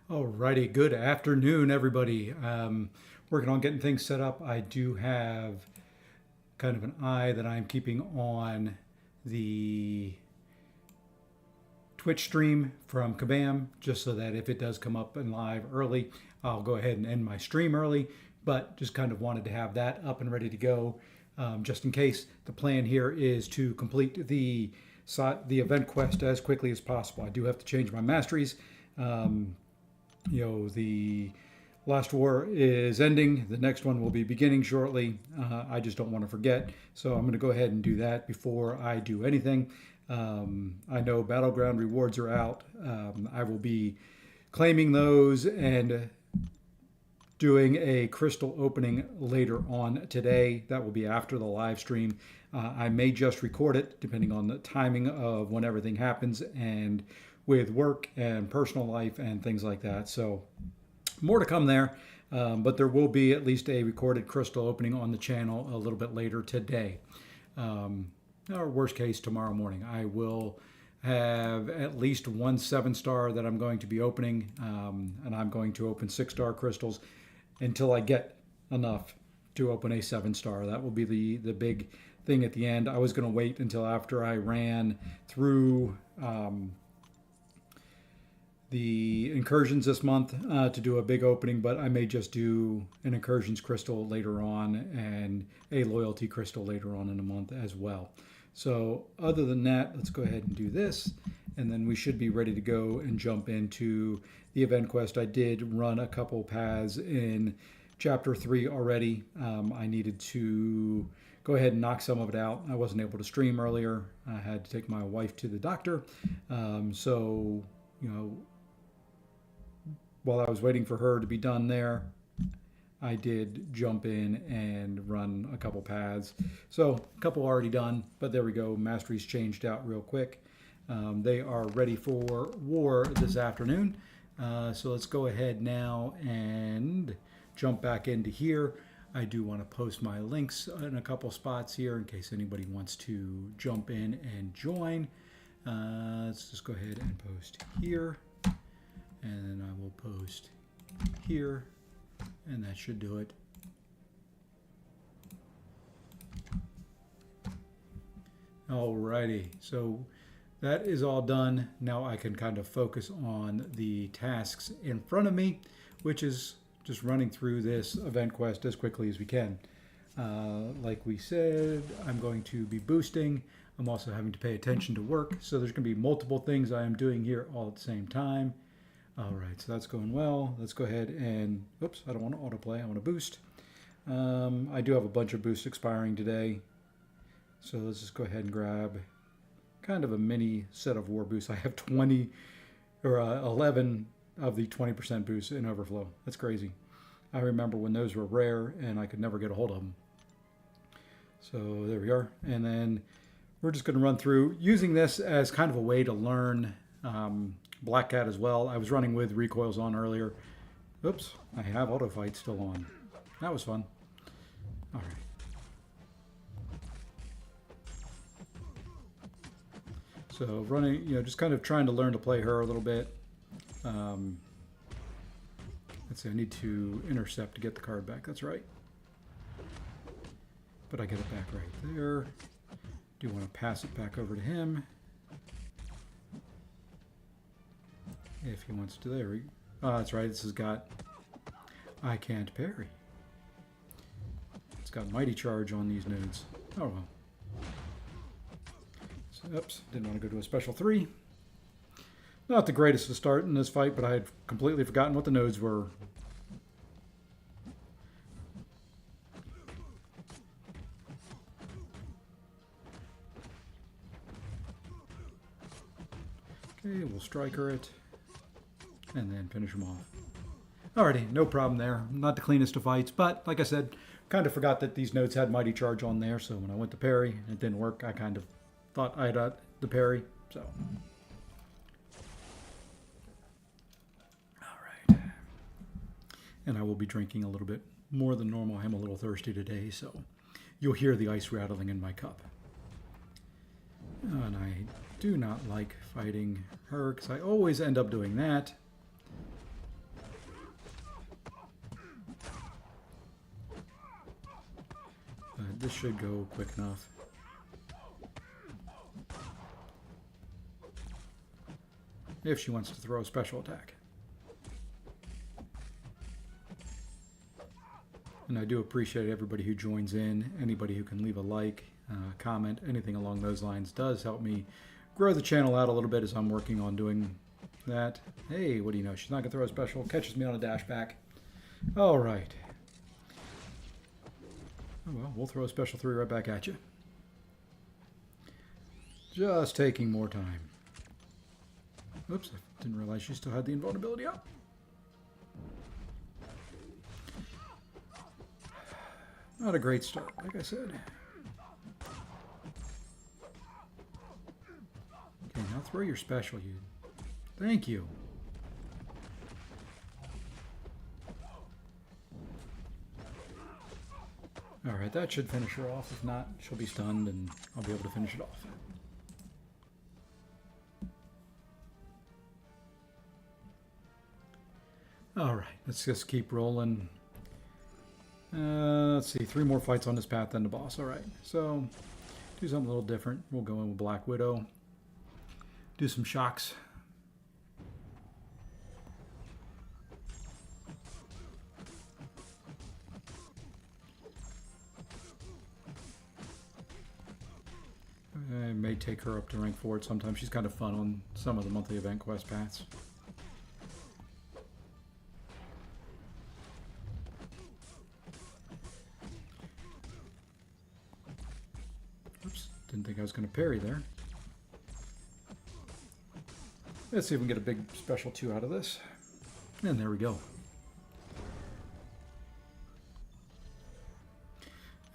Alrighty, good afternoon, everybody. Working on getting things set up. I do have kind of an eye that I'm keeping on the Twitch stream from Kabam, just so that if it does come up in live early, I'll go ahead and end my stream early. But just kind of wanted to have that up and ready to go, just in case. The plan here is to complete the event quest as quickly as possible. I do have to change my masteries. The last war is ending. The next one will be beginning shortly. I just don't want to forget. So I'm going to go ahead and do that before I do anything. I know Battleground rewards are out. I will be claiming those and doing a crystal opening later on today. That will be after the live stream. I may just record it depending on the timing of when everything happens and with work and personal life and things like that. So more to come there, but there will be at least a recorded crystal opening on the channel a little bit later today. Or worst case, tomorrow morning. I will have at least one 7-star that I'm going to be opening, and I'm going to open 6-star crystals until I get enough to open a 7-star. That will be the big thing at the end. I was going to wait until after I ran through the incursions this month to do a big opening, but I may just do an incursions crystal later on and a loyalty crystal later on in the month as well. So other than that, let's go ahead and do this, and then we should be ready to go and jump into the event quest. I did run a couple paths in chapter 3 already. I needed to go ahead and knock some of it out. I wasn't able to stream earlier. I had to take my wife to the doctor. While I was waiting for her to be done there, I did jump in and run a couple paths. So a couple already done, but there we go. Masteries changed out real quick. They are ready for war this afternoon. So let's go ahead now and jump back into here. I do want to post my links in a couple spots here in case anybody wants to jump in and join. Let's just go ahead and post here. And then I will post here, and that should do it. Alrighty, so that is all done. Now I can kind of focus on the tasks in front of me, which is just running through this event quest as quickly as we can. Like we said, I'm going to be boosting. I'm also having to pay attention to work, so there's going to be multiple things I am doing here all at the same time. All right, so that's going well. Let's go ahead and, oops, I don't want to autoplay, I want to boost. I do have a bunch of boosts expiring today. So let's just go ahead and grab kind of a mini set of war boosts. I have 11 of the 20% boosts in overflow. That's crazy. I remember when those were rare and I could never get a hold of them. So there we are. And then we're just going to run through using this as kind of a way to learn Black Cat as well. I was running with recoils on earlier. Oops, I have auto fight still on. That was fun. All right. So running, just kind of trying to learn to play her a little bit. Let's see, I need to intercept to get the card back. That's right. But I get it back right there. Do want to pass it back over to him. If he wants to, there we go. Oh, that's right, this has got I can't parry. It's got mighty charge on these nodes. Oh well. So, oops, didn't want to go to a special 3. Not the greatest to start in this fight, but I had completely forgotten what the nodes were. Okay, we'll striker it. And then finish them off. Alrighty, no problem there. Not the cleanest of fights, but like I said, kind of forgot that these nodes had mighty charge on there, so when I went to parry and it didn't work, I kind of thought I had the parry, so. Alright. And I will be drinking a little bit more than normal. I'm a little thirsty today, so you'll hear the ice rattling in my cup. And I do not like fighting her, because I always end up doing that. this should go quick enough. If she wants to throw a special attack. And I do appreciate everybody who joins in, anybody who can leave a like, comment, anything along those lines does help me grow the channel out a little bit as I'm working on doing that. Hey, what do you know? She's not going to throw a special. Catches me on a dash back. All right. Oh, well, we'll throw a special 3 right back at you. Just taking more time. Oops, I didn't realize she still had the invulnerability up. Not a great start, like I said. Okay, now throw your special, you. Thank you. Alright, that should finish her off. If not, she'll be stunned and I'll be able to finish it off. Alright, let's just keep rolling. Let's see, 3 more fights on this path than the boss. Alright, so do something a little different. We'll go in with Black Widow. Do some shocks. I may take her up to rank 4 sometimes. She's kind of fun on some of the monthly event quest paths. Oops, didn't think I was going to parry there. Let's see if we can get a big special 2 out of this. And there we go.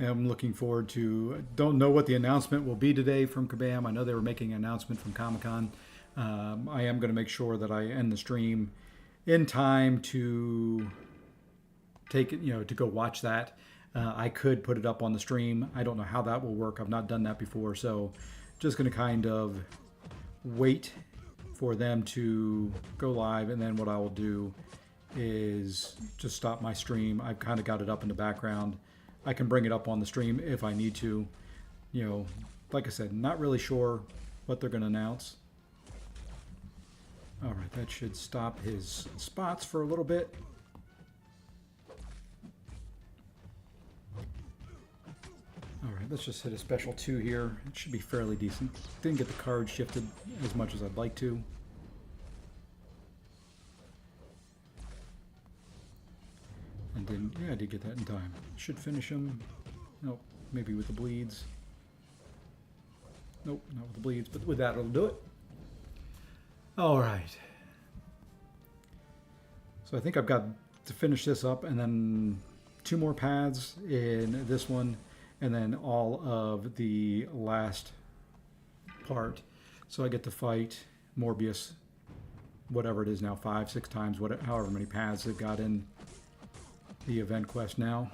I'm looking forward to, don't know what the announcement will be today from Kabam. I know they were making an announcement from Comic-Con. I am going to make sure that I end the stream in time to take it, to go watch that. I could put it up on the stream. I don't know how that will work. I've not done that before. So just going to kind of wait for them to go live. And then what I will do is just stop my stream. I've kind of got it up in the background. I can bring it up on the stream if I need to. Like I said, not really sure what they're going to announce. All right, that should stop his spots for a little bit. All right, let's just hit a special 2 here. It should be fairly decent. Didn't get the card shifted as much as I'd like to. And then, yeah, I did get that in time. Should finish him. Nope, maybe with the bleeds. Nope, not with the bleeds, but with that it'll do it. All right. So I think I've got to finish this up and then 2 more paths in this one and then all of the last part. So I get to fight Morbius, whatever it is now, 5, 6 times, whatever, however many paths they've got in the event quest now.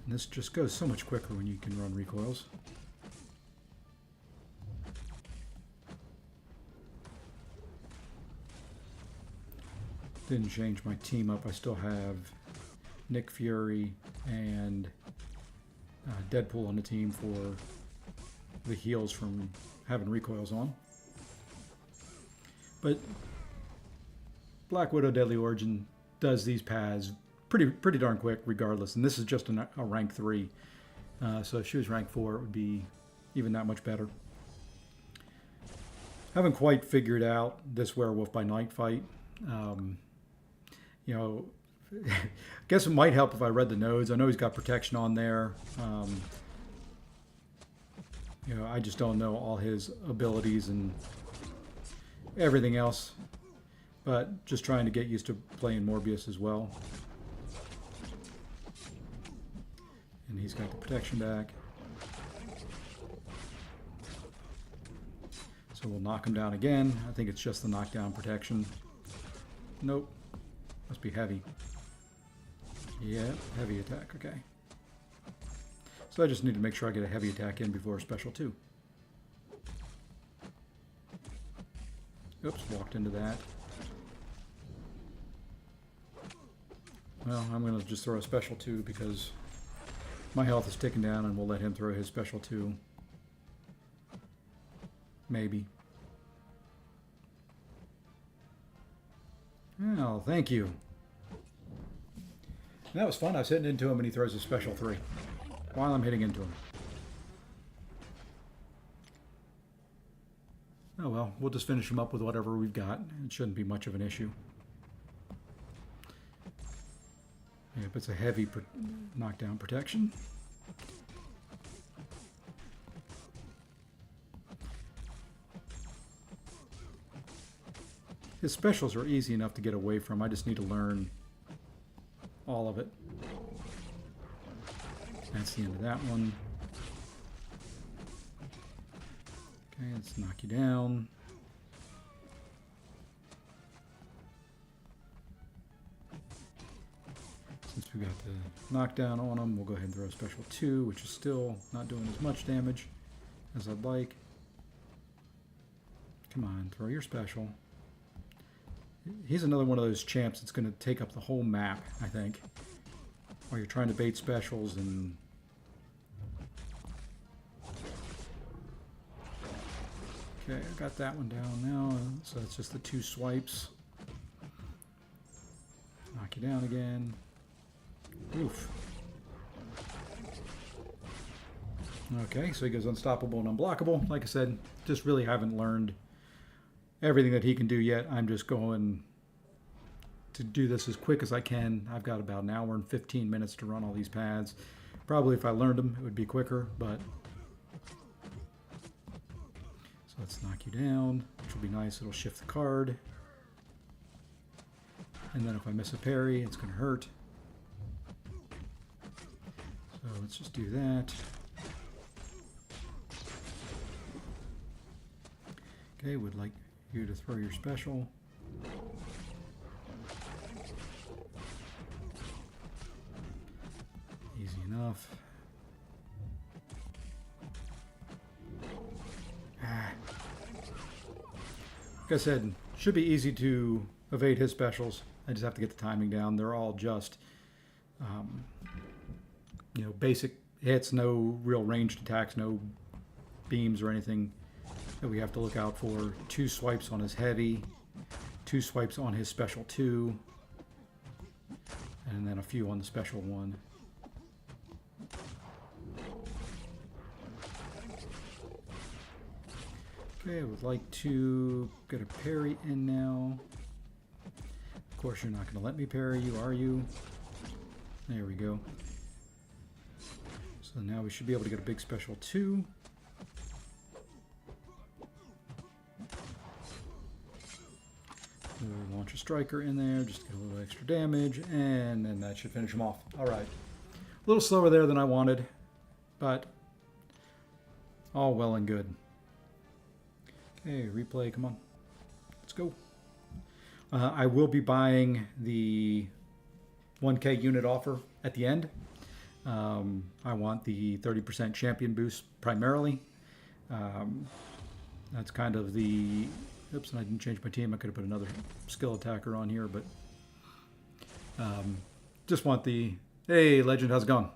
And this just goes so much quicker when you can run recoils. Didn't change my team up. I still have Nick Fury and Deadpool on the team for the heals from having recoils on. But Black Widow Deadly Origin does these paths pretty darn quick regardless. And this is just a rank 3. So if she was rank 4, it would be even that much better. Haven't quite figured out this Werewolf by Night fight. I guess it might help if I read the nodes. I know he's got protection on there. I just don't know all his abilities and everything else, but just trying to get used to playing Morbius as well. And he's got the protection back. So we'll knock him down again. I think it's just the knockdown protection. Nope. Must be heavy. Yeah, heavy attack. Okay. So I just need to make sure I get a heavy attack in before a special 2. Oops, walked into that. Well, I'm going to just throw a special 2 because my health is ticking down, and we'll let him throw his special 2. Maybe. Oh, thank you. That was fun. I was hitting into him and he throws a special 3 while I'm hitting into him. Oh well, we'll just finish him up with whatever we've got. It shouldn't be much of an issue. Yep, it's a heavy knockdown protection. His specials are easy enough to get away from. I just need to learn all of it. That's the end of that one. Okay, let's knock you down. Since we got the knockdown on him, we'll go ahead and throw a special 2, which is still not doing as much damage as I'd like. Come on, throw your special. He's another one of those champs that's going to take up the whole map, I think, while you're trying to bait specials and... Okay, I got that one down now, so it's just the 2 swipes. Knock you down again. Oof. Okay, so he goes unstoppable and unblockable. Like I said, just really haven't learned everything that he can do yet. I'm just going to do this as quick as I can. I've got about an hour and 15 minutes to run all these paths. Probably if I learned them, it would be quicker, but... So let's knock you down, which will be nice. It'll shift the card. And then if I miss a parry, it's going to hurt. So let's just do that. Okay, would like you to throw your special. Easy enough. Like I said, should be easy to evade his specials. I just have to get the timing down. They're all just, you know, basic hits, no real ranged attacks, no beams or anything that we have to look out for. 2 swipes on his heavy, 2 swipes on his special 2, and then a few on the special 1. Okay, I would like to get a parry in now. Of course, you're not going to let me parry you, are you? There we go. So now we should be able to get a big special 2. We'll launch a striker in there, just to get a little extra damage, and then that should finish him off. All right. A little slower there than I wanted, but all well and good. Okay, replay, come on. Let's go. I will be buying the 1K unit offer at the end. I want the 30% champion boost primarily. That's kind of the... Oops, and I didn't change my team. I could have put another skill attacker on here, but just want the... Hey, Legend, how's it going?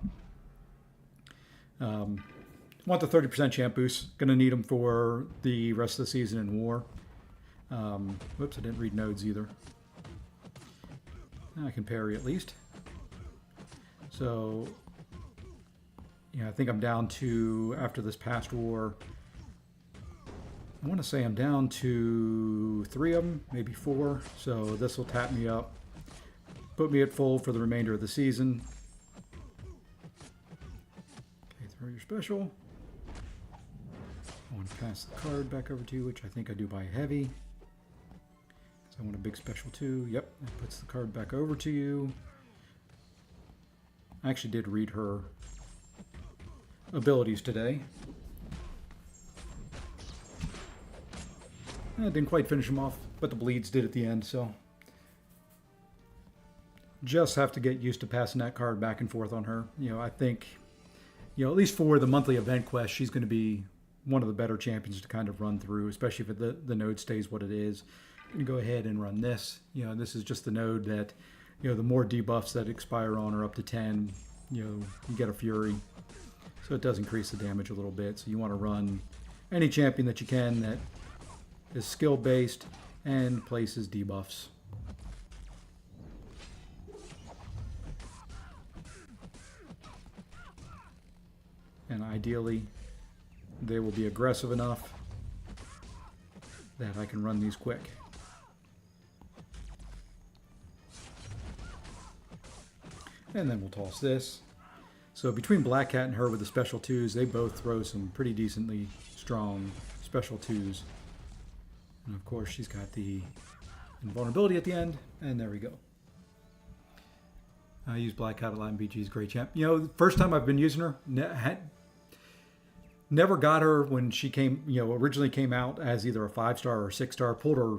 Want the 30% champ boost. Going to need them for the rest of the season in War. Whoops, I didn't read nodes either. I can parry at least. So, yeah, I think I'm down to, after this past war, I want to say I'm down to 3 of them, maybe 4. So this will tap me up, put me at full for the remainder of the season. Okay, throw your special. I want to pass the card back over to you, which I think I do by heavy. So I want a big special 2. Yep, that puts the card back over to you. I actually did read her abilities today. I didn't quite finish them off, but the bleeds did at the end, so just have to get used to passing that card back and forth on her. You know, I think, you know, at least for the monthly event quest, she's going to be one of the better champions to kind of run through, especially if the node stays what it is. I'm going to go ahead and run this. You know, this is just the node that the more debuffs that expire on are up to 10, you get a Fury. So it does increase the damage a little bit. So you want to run any champion that you can that is skill based and places debuffs. And ideally, they will be aggressive enough that I can run these quick. And then we'll toss this. So between Black Cat and her with the special 2s, they both throw some pretty decently strong special 2s. And of course, she's got the invulnerability at the end, and there we go. I use Black Cat a lot in BG's great champ. The first time I've been using her, never got her when she came, originally came out as either a 5-star or a 6-star. Pulled her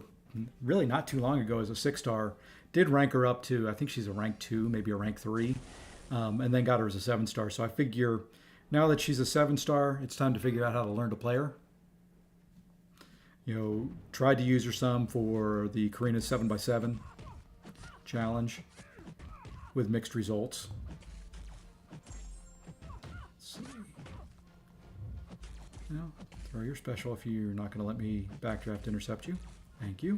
really not too long ago as a 6-star. Did rank her up to, I think she's a rank 2, maybe a rank 3. And then got her as a 7-star. So I figure now that she's a 7-star, it's time to figure out how to learn to play her. Tried to use her some for the Karina 7x7 challenge with mixed results. Let's see. Now, throw your special if you're not going to let me backdraft intercept you. Thank you.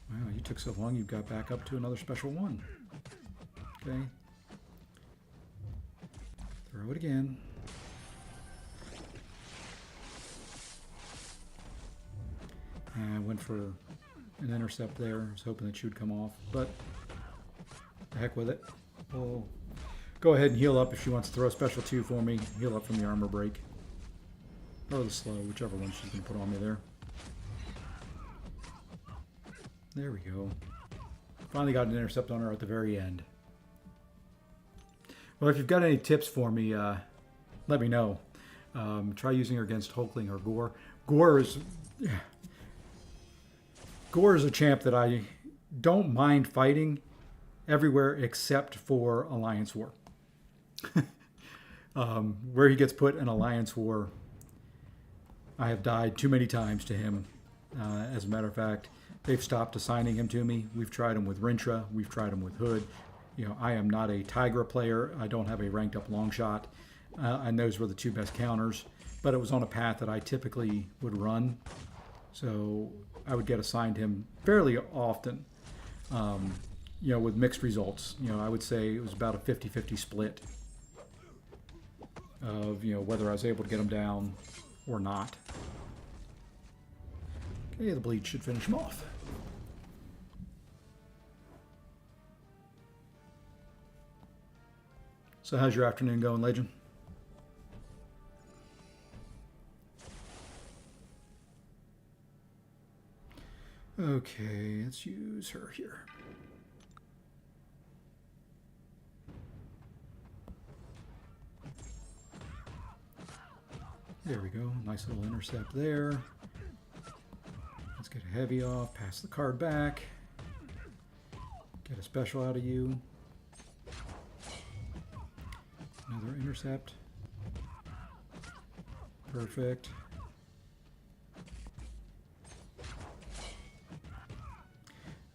Wow, you took so long, you got back up to another special 1. Okay. Throw it again. And I went for an intercept there. I was hoping that she would come off, but the heck with it. We'll go ahead and heal up if she wants to throw a special 2 for me. Heal up from the armor break. Or the slow, whichever one she's going to put on me there. There we go. Finally got an intercept on her at the very end. Well, if you've got any tips for me, let me know. Try using her against Hulkling or Gore. Gore is a champ that I don't mind fighting everywhere except for Alliance War. Where he gets put in Alliance War, I have died too many times to him. As a matter of fact, they've stopped assigning him to me. We've tried him with Rintra. We've tried him with Hood. I am not a Tigra player. I don't have a ranked up long shot. And those were the 2 best counters. But it was on a path that I typically would run. So I would get assigned him fairly often, with mixed results. I would say it was about a 50-50 split of, whether I was able to get him down or not. Okay, the bleed should finish him off. So how's your afternoon going, Legend? Okay, let's use her here. There we go. Nice little intercept there. Let's get a heavy off, pass the card back. Get a special out of you. Another intercept. Perfect.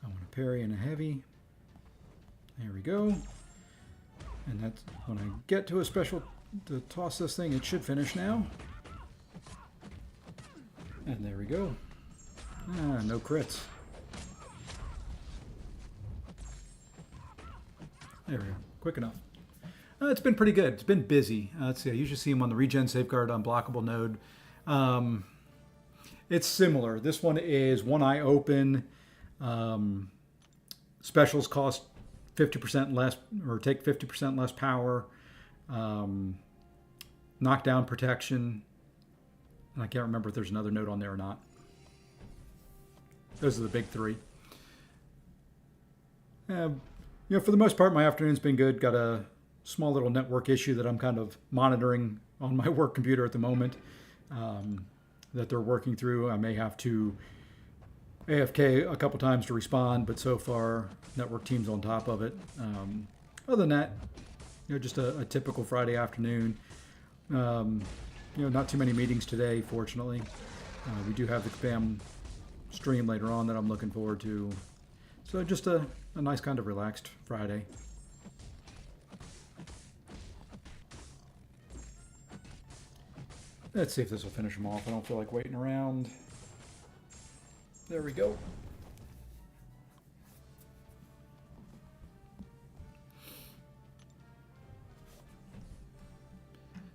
I want a parry and a heavy. There we go. And that's when I get to a special to toss this thing, it should finish now. And there we go. Ah, no crits. There we go. Quick enough. It's been pretty good. It's been busy. Let's see. I usually see them on the regen safeguard unblockable node. It's similar. This one is one eye open. Specials cost 50% less, or take 50% less power. Knockdown protection. And I can't remember if there's another node on there or not. Those are the big 3. For the most part, my afternoon's been good. Got a small little network issue that I'm kind of monitoring on my work computer at the moment that they're working through. I may have to AFK a couple times to respond, but so far, network team's on top of it. Other than that, just a typical Friday afternoon. Not too many meetings today, fortunately. We do have the Kabam stream later on that I'm looking forward to. So just a nice kind of relaxed Friday. Let's see if this will finish them off. I don't feel like waiting around. There we go.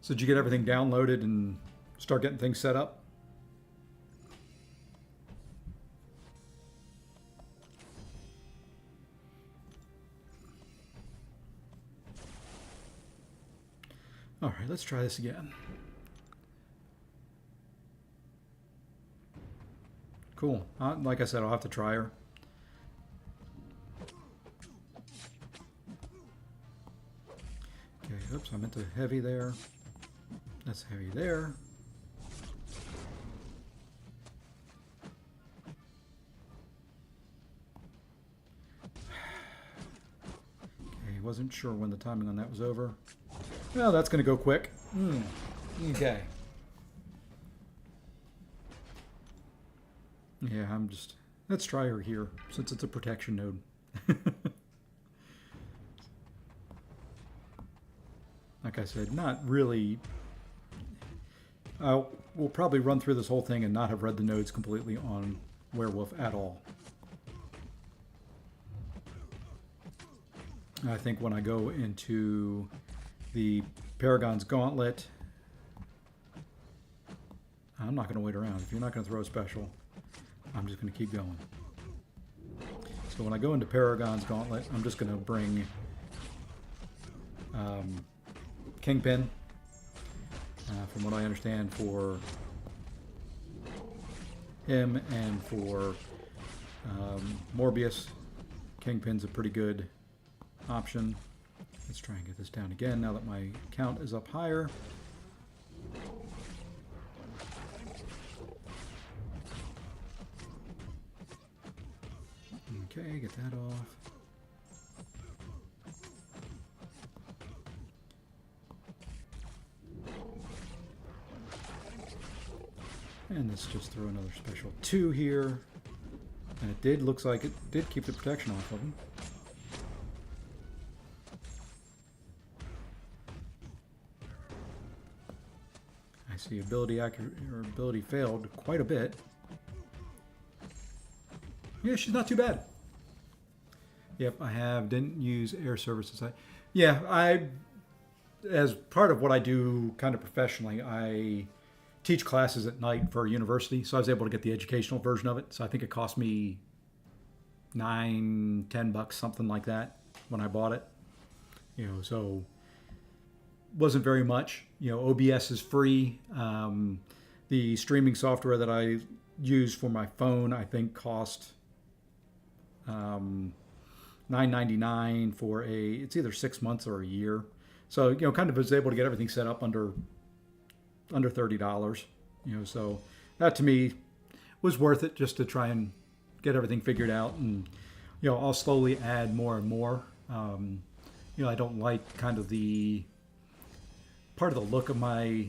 So did you get everything downloaded and start getting things set up? All right, let's try this again. Cool. Like I said, I'll have to try her. Okay, oops, I meant to heavy there. That's heavy there. Okay, wasn't sure when the timing on that was over. Well, that's going to go quick. Okay. Yeah, let's try her here, since it's a protection node. Like I said, not really. We'll probably run through this whole thing and not have read the nodes completely on Werewolf at all. I think when I go into the Paragon's Gauntlet, I'm not going to wait around. If you're not going to throw a special, I'm just going to keep going. So when I go into Paragon's Gauntlet, I'm just going to bring Kingpin. From what I understand, for him and for Morbius, Kingpin's a pretty good option. Let's try and get this down again now that my count is up higher. Okay, get that off. And let's just throw another special 2 here. And it looks like it did keep the protection off of him. I see ability accurate or ability failed quite a bit. Yeah, she's not too bad. Yep, didn't use air services. As part of what I do kind of professionally, I teach classes at night for a university, so I was able to get the educational version of it. So I think it cost me $9-10, something like that, when I bought it. So wasn't very much. OBS is free. The streaming software that I use for my phone, I think, cost $9.99 for it's either 6 months or a year. So kind of was able to get everything set up under $30. So that to me was worth it, just to try and get everything figured out. And I'll slowly add more and more. I don't like kind of the part of the look of my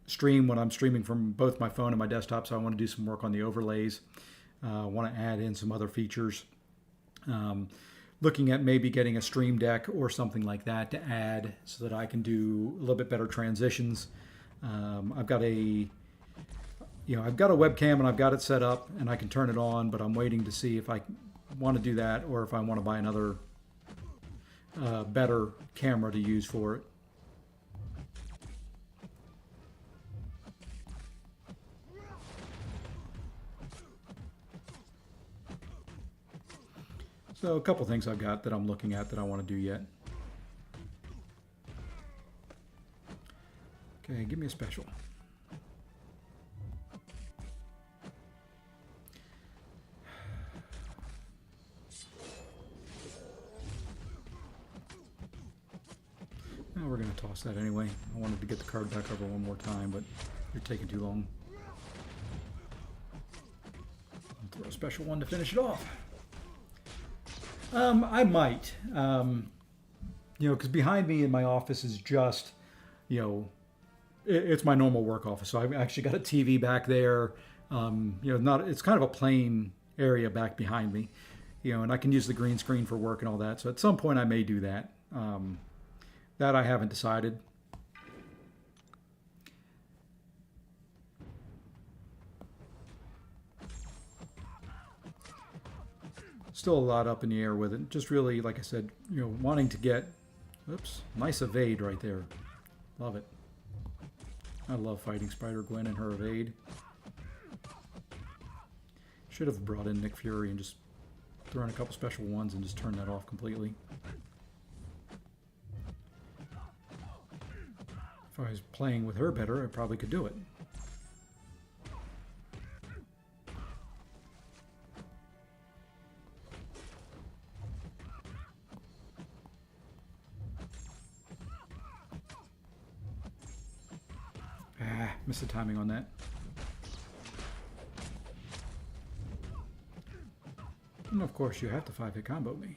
stream when I'm streaming from both my phone and my desktop, so I want to do some work on the overlays. I want to add in some other features. Looking at maybe getting a stream deck or something like that to add, so that I can do a little bit better transitions. I've got a webcam and I've got it set up and I can turn it on, but I'm waiting to see if I want to do that or if I want to buy another better camera to use for it. So a couple things I've got that I'm looking at that I want to do yet. Okay, give me a special. Now we're going to toss that anyway. I wanted to get the card back over one more time, but you're taking too long. I'll throw a special one to finish it off. I might, because behind me in my office is just, it's my normal work office. So I've actually got a TV back there. Not, it's kind of a plain area back behind me, and I can use the green screen for work and all that. So at some point I may do that. That I haven't decided. Still a lot up in the air with it. Just really, like I said, wanting to get, oops, nice evade right there. Love it. I love fighting Spider-Gwen and her evade. Should have brought in Nick Fury and just thrown a couple special ones and just turned that off completely. If I was playing with her better, I probably could do it. Missed the timing on that. And of course you have to 5-hit combo me.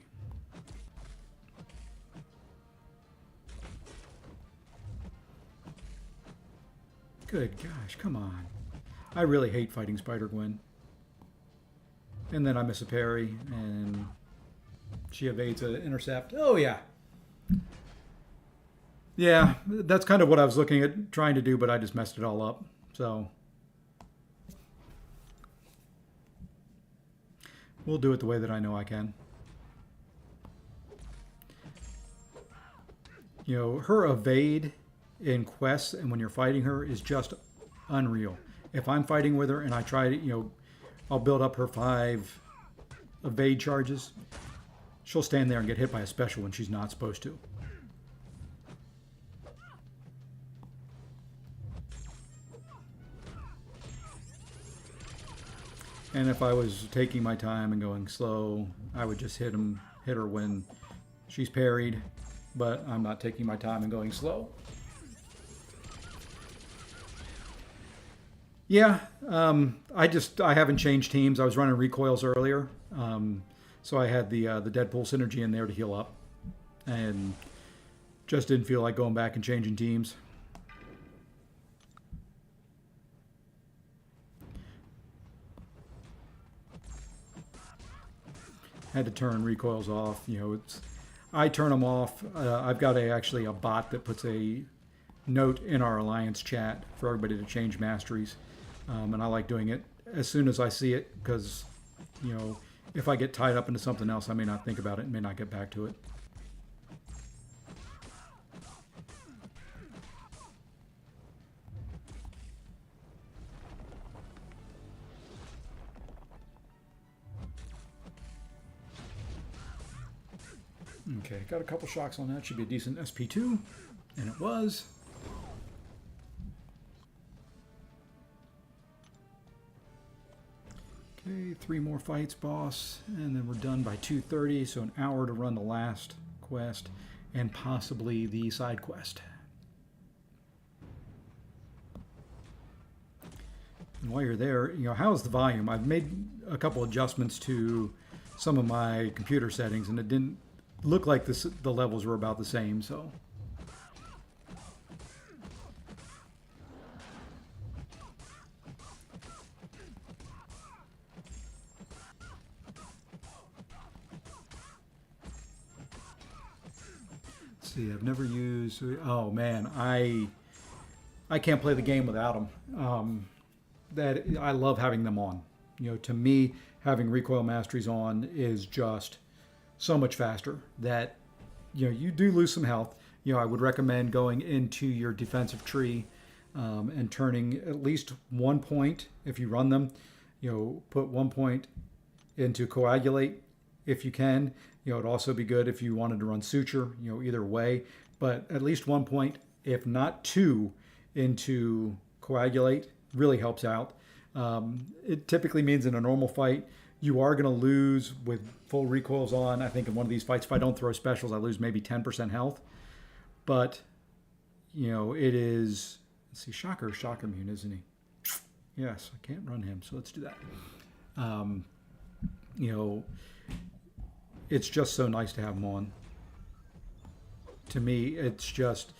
Good gosh, come on. I really hate fighting Spider-Gwen. And then I miss a parry, and she evades an intercept. Oh yeah. Yeah, that's kind of what I was looking at trying to do, but I just messed it all up. So we'll do it the way that I know I can. Her evade in quests and when you're fighting her is just unreal. If I'm fighting with her and I try to, I'll build up her 5 evade charges, she'll stand there and get hit by a special when she's not supposed to. And if I was taking my time and going slow, I would just hit her when she's parried, but I'm not taking my time and going slow. Yeah, I haven't changed teams. I was running recoils earlier, so I had the Deadpool synergy in there to heal up, and just didn't feel like going back and changing teams. Had to turn recoils off. I turn them off. I've got actually a bot that puts a note in our alliance chat for everybody to change masteries, and I like doing it as soon as I see it because, if I get tied up into something else, I may not think about it and may not get back to it. Okay, got a couple shocks on that. Should be a decent SP2, and it was. Okay, 3 more fights, boss, and then we're done by 2:30, so an hour to run the last quest and possibly the side quest. And while you're there, how's the volume? I've made a couple adjustments to some of my computer settings, and it didn't look like the levels were about the same, so. Let's see, I've never used, oh man, I can't play the game without them. I love having them on. To me, having recoil masteries on is just so much faster that you do lose some health. I would recommend going into your defensive tree and turning at least 1 point if you run them. Put 1 point into coagulate if you can. It'd also be good if you wanted to run suture. Either way, but at least 1 point, if not 2, into coagulate really helps out. It typically means in a normal fight you are going to lose with full recoils on. I think in one of these fights, if I don't throw specials, I lose maybe 10% health. But, it is... Let's see, Shocker's shock immune, isn't he? Yes, I can't run him, so let's do that. It's just so nice to have him on. To me, it's just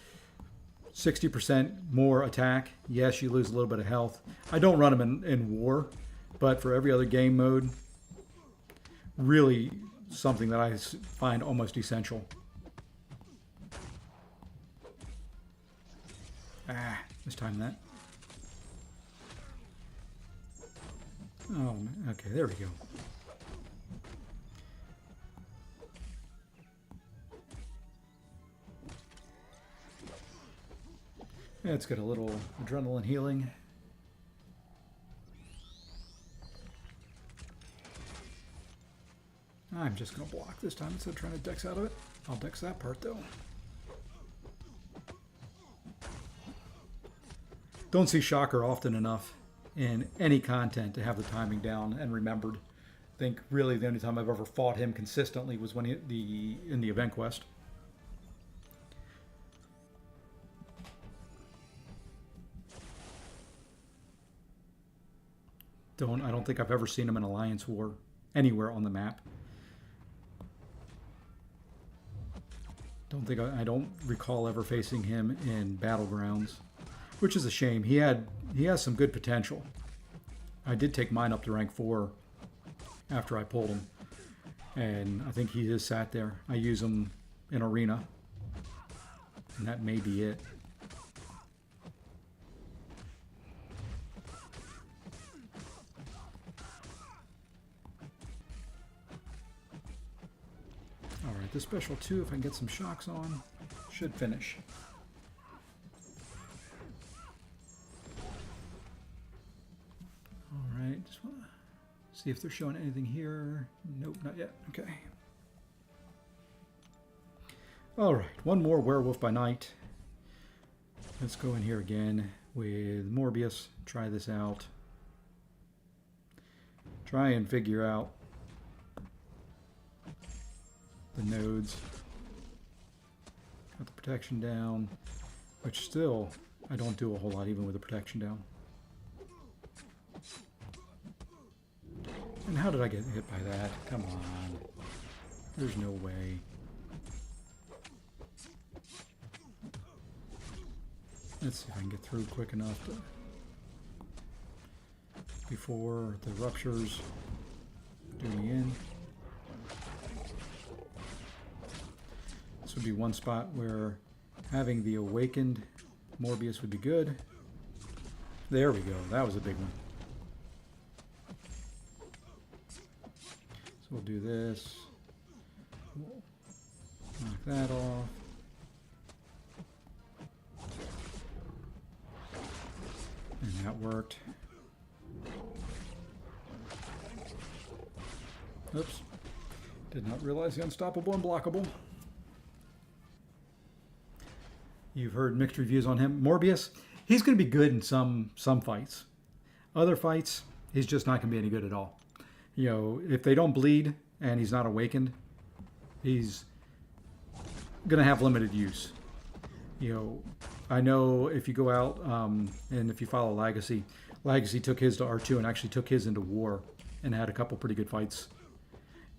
60% more attack. Yes, you lose a little bit of health. I don't run them in war, but for every other game mode, really something that I find almost essential. Ah, mistimed that. Oh, okay, there we go. Let's get a little adrenaline healing. I'm just going to block this time instead of trying to dex out of it. I'll dex that part though. Don't see Shocker often enough in any content to have the timing down and remembered. I think really the only time I've ever fought him consistently was when in the event quest. I don't think I've ever seen him in Alliance War anywhere on the map. I don't recall ever facing him in Battlegrounds, which is a shame. He has some good potential. I did take mine up to rank 4 after I pulled him, and I think he just sat there. I use him in Arena, and that may be it. Alright, this special 2, if I can get some shocks on, should finish. Alright, just want to see if they're showing anything here. Nope, not yet. Okay. Alright, one more Werewolf by Night. Let's go in here again with Morbius. Try this out. Try and figure out the nodes. Got the protection down, which still I don't do a whole lot even with the protection down. And how did I get hit by that? Come on. There's no way. Let's see if I can get through quick enough before the ruptures do me in. This would be one spot where having the awakened Morbius would be good. There we go. That was a big one. So we'll do this. We'll knock that off. And that worked. Oops. Did not realize the unstoppable and blockable. You've heard mixed reviews on him. Morbius, he's going to be good in some fights. Other fights, he's just not going to be any good at all. You know, if they don't bleed and he's not awakened, he's going to have limited use. You know, I know if you go out and if you follow Legacy took his to R2 and actually took his into war and had a couple pretty good fights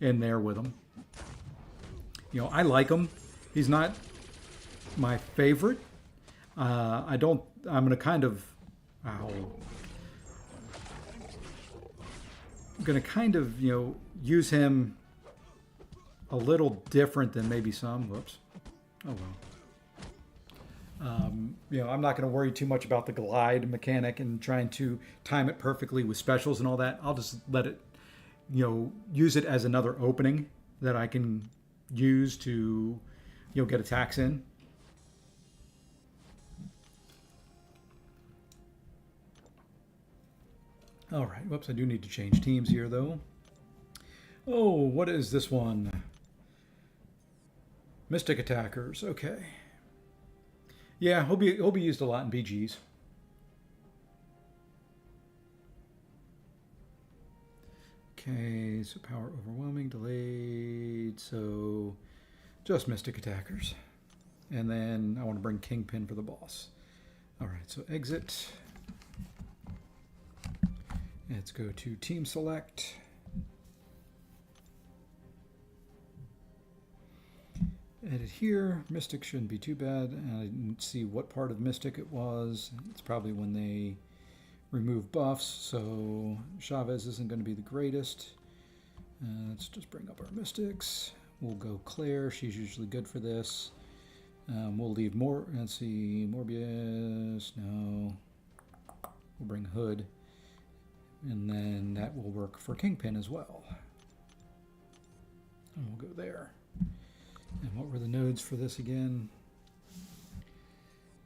in there with him. You know, I like him. He's not my favorite. I'm going to kind of you know, use him a little different than maybe some. Whoops. Oh well. You know, I'm not going to worry too much about the glide mechanic and trying to time it perfectly with specials and all that. I'll just let it, you know, use it as another opening that I can use to, you know, get attacks in. All right, whoops, I do need to change teams here, though. Oh, what is this one? Mystic Attackers, okay. Yeah, he'll be used a lot in BGs. Okay, so power overwhelming, delayed, so just Mystic Attackers. And then I want to bring Kingpin for the boss. All right, so exit. Let's go to Team Select. Edit here. Mystic shouldn't be too bad. I didn't see what part of Mystic it was. It's probably when they remove buffs, so Chavez isn't going to be the greatest. Let's just bring up our Mystics. We'll go Claire. She's usually good for this. We'll leave more. Let's see. Morbius. No. We'll bring Hood. And then that will work for Kingpin as well. And we'll go there. And what were the nodes for this again?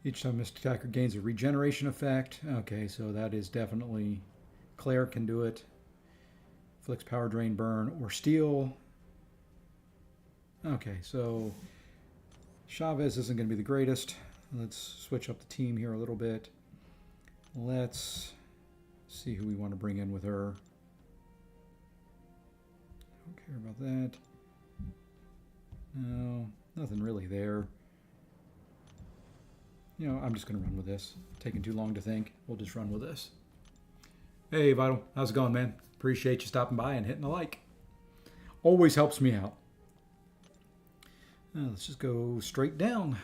Each time Mystic Attacker gains a regeneration effect. Okay, so that is definitely... Claire can do it. Flicks Power Drain, Burn, or Steal. Okay, so Chavez isn't going to be the greatest. Let's switch up the team here a little bit. Let's see who we want to bring in with her. Don't care about that. No, nothing really there. You know, I'm just going to run with this. Taking too long to think. We'll just run with this. Hey, Vital. How's it going, man? Appreciate you stopping by and hitting a like. Always helps me out. Let's just go straight down.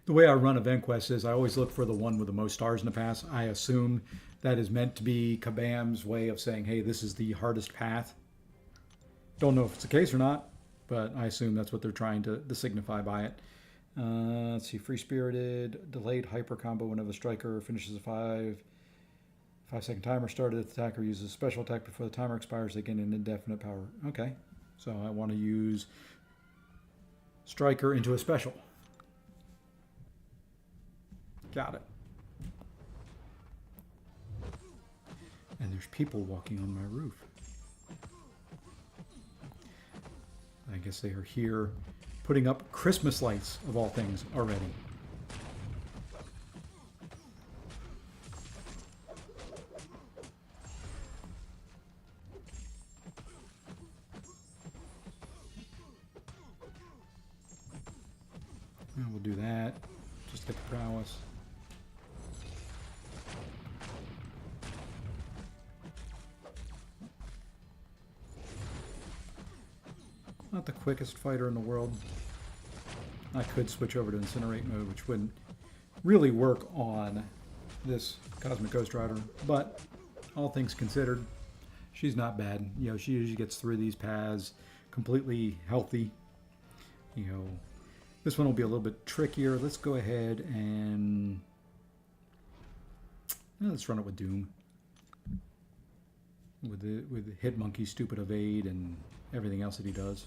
The way I run Event Quest is I always look for the one with the most stars in the pass. I assume that is meant to be Kabam's way of saying, hey, this is the hardest path. Don't know if it's the case or not, but I assume that's what they're trying to signify by it. Let's see, Free Spirited, delayed hyper combo whenever the striker finishes a 5-second timer started. The attacker uses a special attack before the timer expires. They gain an indefinite power. Okay, so I want to use striker into a special. Got it. And there's people walking on my roof. I guess they are here putting up Christmas lights, of all things, already. And we'll do that. Just get the prowess. Not the quickest fighter in the world. I could switch over to Incinerate mode, which wouldn't really work on this Cosmic Ghost Rider, but all things considered, she's not bad. You know, she usually gets through these paths completely healthy. You know, this one will be a little bit trickier. Let's go ahead and let's run it with Doom. With the Hit Monkey, Stupid Evade, and everything else that he does.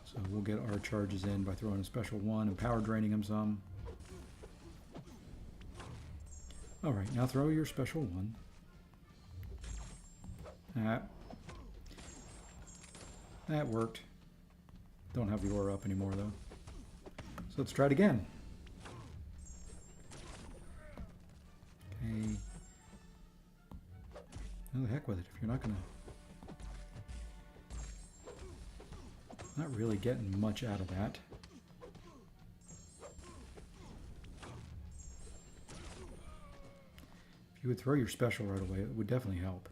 So we'll get our charges in by throwing a special one and power draining him some. Alright, now throw your special one. That worked. Don't have the aura up anymore though. So let's try it again. Okay. No, the heck with it. If you're not gonna... Not really getting much out of that. If you would throw your special right away, it would definitely help.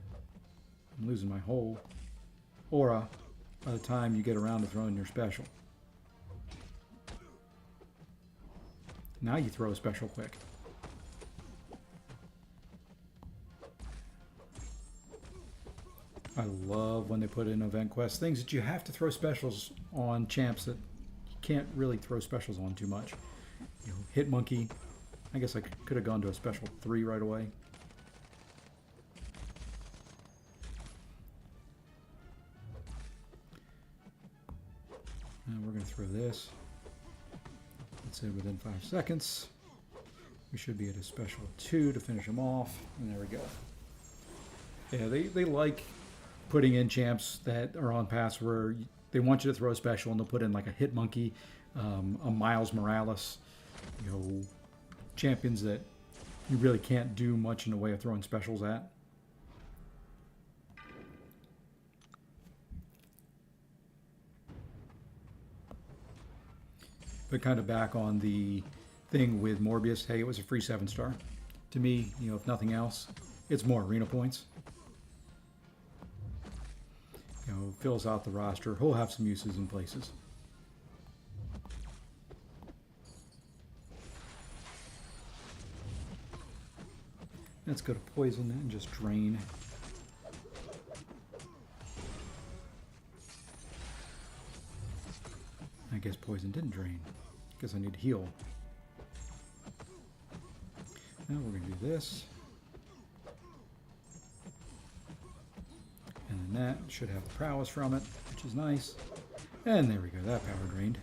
I'm losing my whole aura by the time you get around to throwing your special. Now you throw a special quick. I love when they put in event quests, things that you have to throw specials on champs that you can't really throw specials on too much. You know, Hit Monkey. I guess I could have gone to a special 3 right away. And we're going to throw this. Let's say within 5 seconds. We should be at a special 2 to finish them off. And there we go. Yeah, they like putting in champs that are on paths where they want you to throw a special, and they'll put in like a Hit Monkey, a Miles Morales, you know, champions that you really can't do much in the way of throwing specials at. But kind of back on the thing with Morbius, hey, it was a free 7-star. To me, you know, if nothing else, it's more arena points. You know, fills out the roster. He'll have some uses in places. Let's go to poison and just drain. I guess poison didn't drain. Guess I need to heal. Now we're going to do this. And then that should have the prowess from it, which is nice. And there we go, that power drained.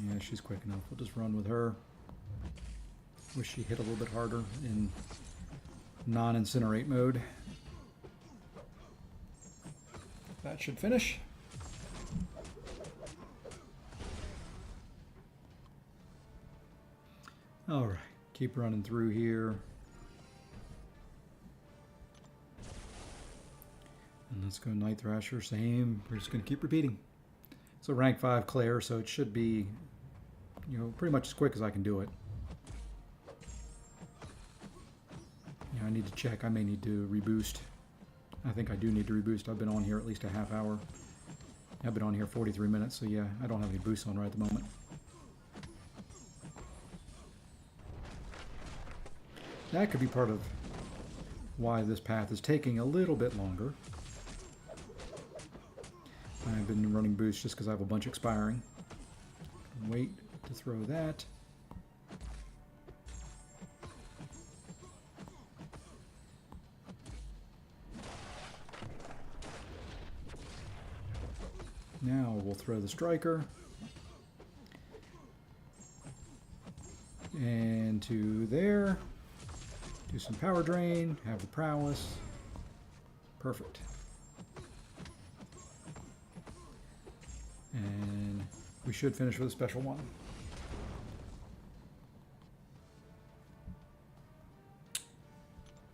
Yeah, she's quick enough. We'll just run with her. Wish she hit a little bit harder in non-incinerate mode. That should finish. All right, keep running through here. And let's go Night Thrasher, same. We're just going to keep repeating. It's a rank 5 Claire, so it should be, you know, pretty much as quick as I can do it. Yeah, I need to check. I may need to reboost. I think I do need to reboost. I've been on here at least a half hour. I've been on here 43 minutes, so yeah, I don't have any boosts on right at the moment. That could be part of why this path is taking a little bit longer. I've been running boosts just because I have a bunch expiring. Wait to throw that. Now we'll throw the striker. And to there. Do some power drain, have the prowess. Perfect. And we should finish with a special one.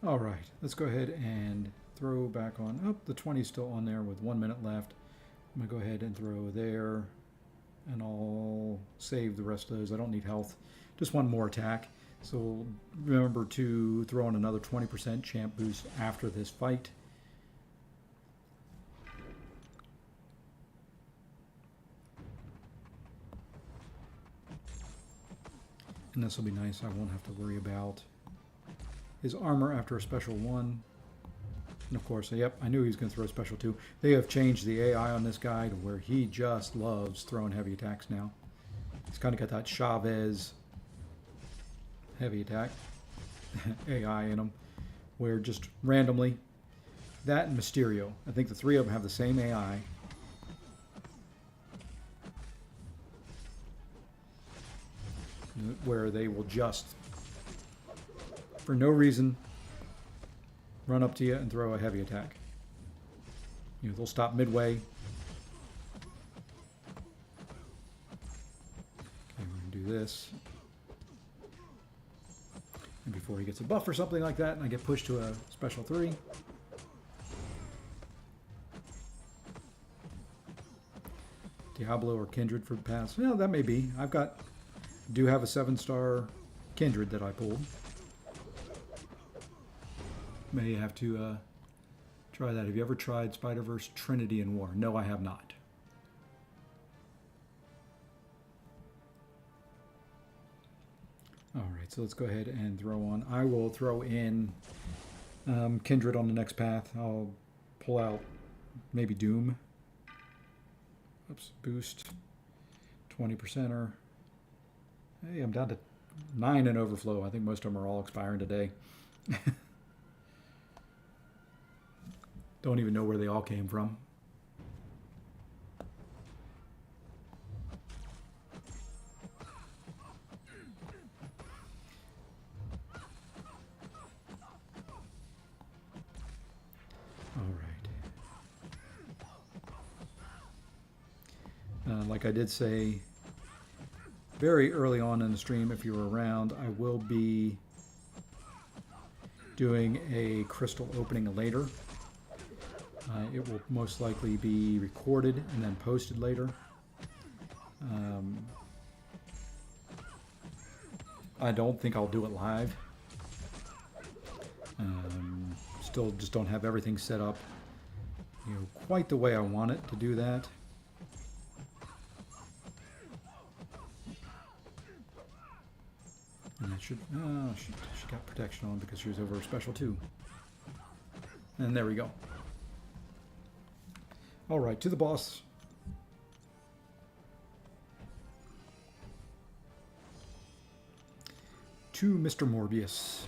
All right, let's go ahead and throw back on. Oh, the 20 is still on there with 1 minute left. I'm gonna go ahead and throw there, and I'll save the rest of those. I don't need health, just one more attack. So remember to throw in another 20% champ boost after this fight. And this will be nice. I won't have to worry about his armor after a special one. And of course, yep, I knew he was going to throw a special two. They have changed the AI on this guy to where he just loves throwing heavy attacks now. He's kind of got that Chavez heavy attack AI in him, where just randomly, that and Mysterio, I think the three of them have the same AI. Where they will just, for no reason, run up to you and throw a heavy attack. You know, they'll stop midway. Okay, we're going to do this. And before he gets a buff or something like that, and I get pushed to a special 3. Diablo or Kindred for the pass. Well, that may be. Do have a 7-star Kindred that I pulled. May have to try that. Have you ever tried Spider-Verse Trinity in War? No, I have not. All right, so let's go ahead and throw on. I will throw in Kindred on the next path. I'll pull out maybe Doom. Oops, boost. 20%er. Hey, I'm down to 9 in overflow. I think most of them are all expiring today. Don't even know where they all came from. All right. Like I did say very early on in the stream, if you were around, I will be doing a crystal opening later. It will most likely be recorded and then posted later. I don't think I'll do it live. Still just don't have everything set up, you know, quite the way I want it to do that. And that should, oh, she got protection on because she was over her special too. And there we go. All right, to the boss. To Mr. Morbius.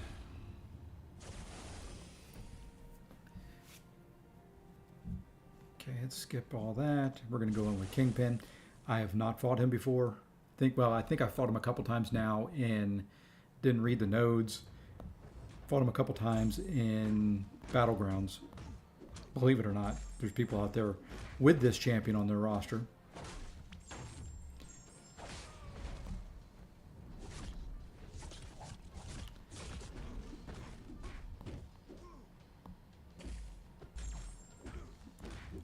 Okay, let's skip all that. We're going to go in with Kingpin. I have not fought him before. I think I fought him a couple times now in, didn't read the nodes. Fought him a couple times in Battlegrounds. Believe it or not, there's people out there with this champion on their roster.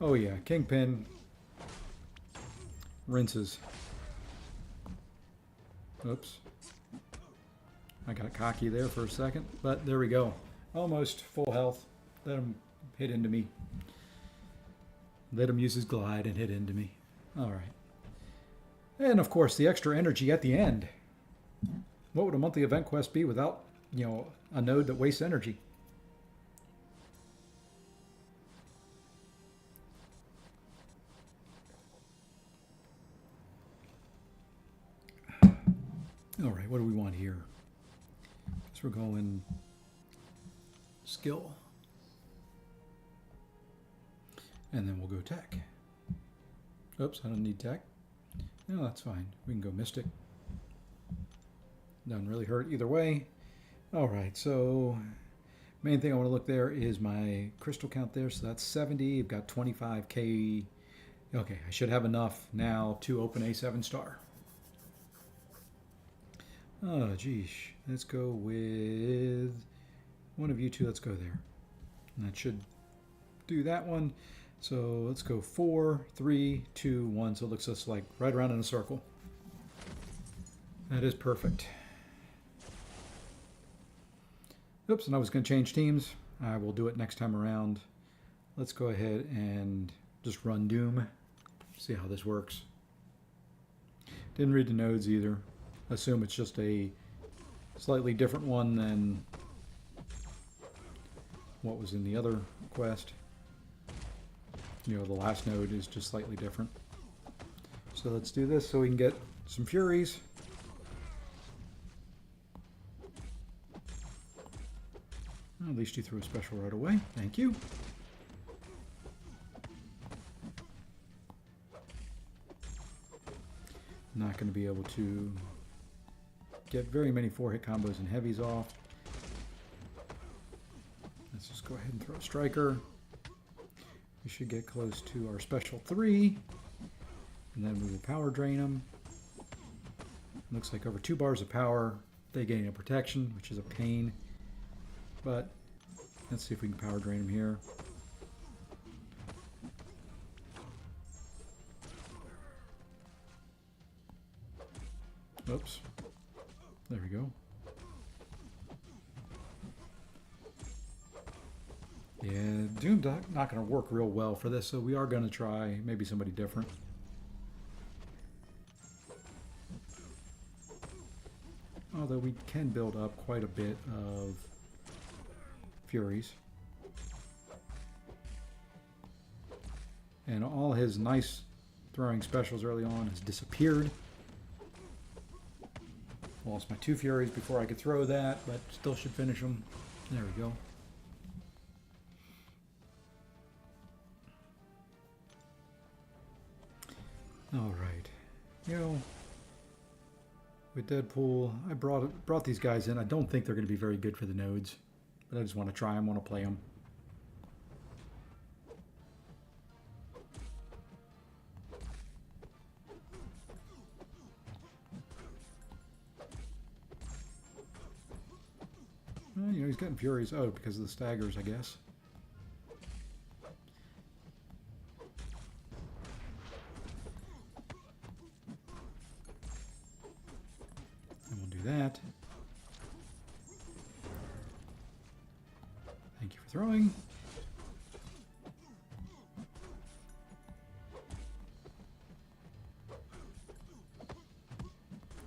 Oh yeah, Kingpin rinses. Oops. I got cocky there for a second, but there we go. Almost full health. Let him hit into me. Let him use his glide and hit into me. All right. And of course, the extra energy at the end. What would a monthly event quest be without, you know, a node that wastes energy? All right, what do we want here? So we're going skill. And then we'll go tech. Oops, I don't need tech. No, that's fine. We can go mystic. Doesn't really hurt either way. All right, so main thing I want to look there is my crystal count there. So that's 70. I've got 25k. Okay, I should have enough now to open a 7-star. Oh, geez. Let's go with one of you two. Let's go there. And that should do that one. So let's go 4, 3, 2, 1. So it looks just like right around in a circle. That is perfect. Oops, and I was going to change teams. I will do it next time around. Let's go ahead and just run Doom. See how this works. Didn't read the nodes either. Assume it's just a slightly different one than what was in the other quest. You know, the last node is just slightly different. So let's do this so we can get some Furies. Well, at least you threw a special right away. Thank you. Not going to be able to get very many 4-hit combos and heavies off. Let's just go ahead and throw a striker. We should get close to our special 3. And then we will power drain them. Looks like over 2 bars of power, they gain a protection, which is a pain. But let's see if we can power drain them here. Oops. There we go. Yeah, Doom's not going to work real well for this, so we are going to try maybe somebody different. Although we can build up quite a bit of Furies. And all his nice throwing specials early on has disappeared. Lost my 2 Furies before I could throw that, but still should finish them. There we go. All right. You know, with Deadpool, I brought these guys in. I don't think they're going to be very good for the nodes, but I just want to try them, want to play them. Well, you know, he's getting Furies. Oh, because of the staggers, I guess. And we'll do that. throwing.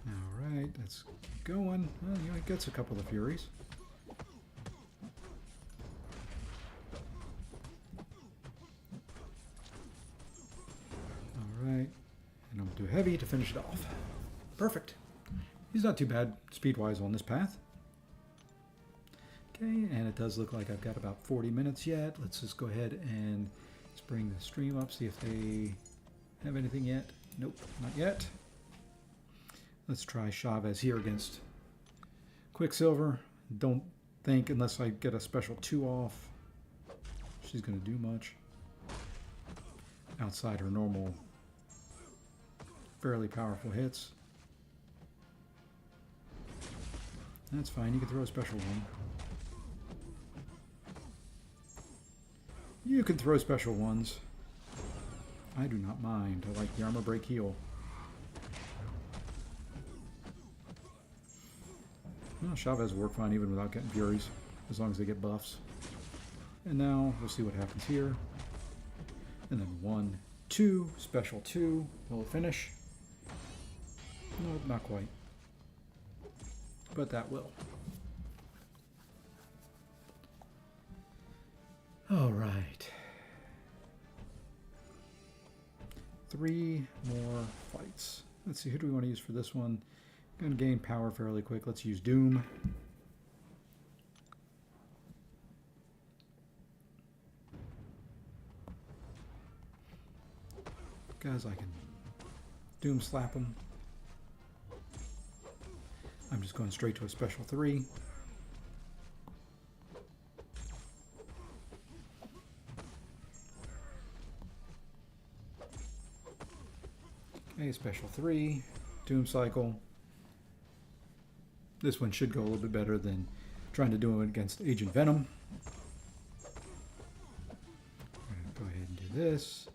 Alright, let's keep going. Well, you know, he gets a couple of Furies. Alright, and I'm going to do heavy to finish it off. Perfect. He's not too bad speed-wise on this path. Okay, and it does look like I've got about 40 minutes yet. Let's just go ahead and let's bring the stream up, see if they have anything yet. Nope, not yet. Let's try Chavez here against Quicksilver. Don't think, unless I get a special 2 off, she's going to do much outside her normal, fairly powerful hits. That's fine, you can throw a special one. You can throw special ones. I do not mind. I like the armor break heal. Well, Chavez will work fine even without getting Furies, as long as they get buffs. And now we'll see what happens here. And then 1, 2, special 2. Will it finish? No, not quite. But that will. All right. 3 more fights. Let's see, who do we want to use for this one? Going to gain power fairly quick. Let's use Doom. Guys, I can Doom slap him. I'm just going straight to a special 3. Okay, special 3, Doom cycle. This one should go a little bit better than trying to do it against Agent Venom. I'm going to go ahead and do this.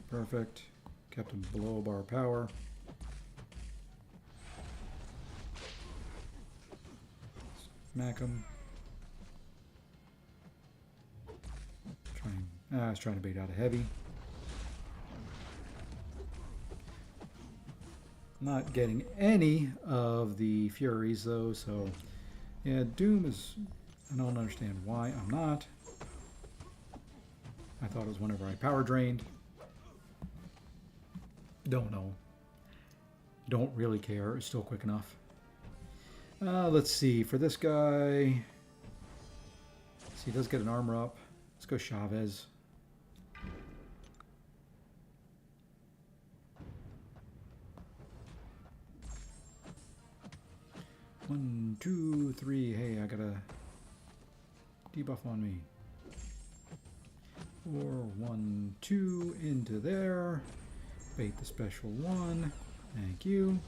Perfect. Kept him below a bar of power. Smack him. I was trying to bait out a heavy. Not getting any of the Furies though, so yeah, Doom is, I don't understand why I'm not. I thought it was whenever I power drained. Don't know. Don't really care. It's still quick enough. Let's see, for this guy, see, he does get an armor up. Let's go Chavez. One, 2, 3. Hey, I got a debuff on me. 4, 1, 2 into there. Bait the special 1. Thank you.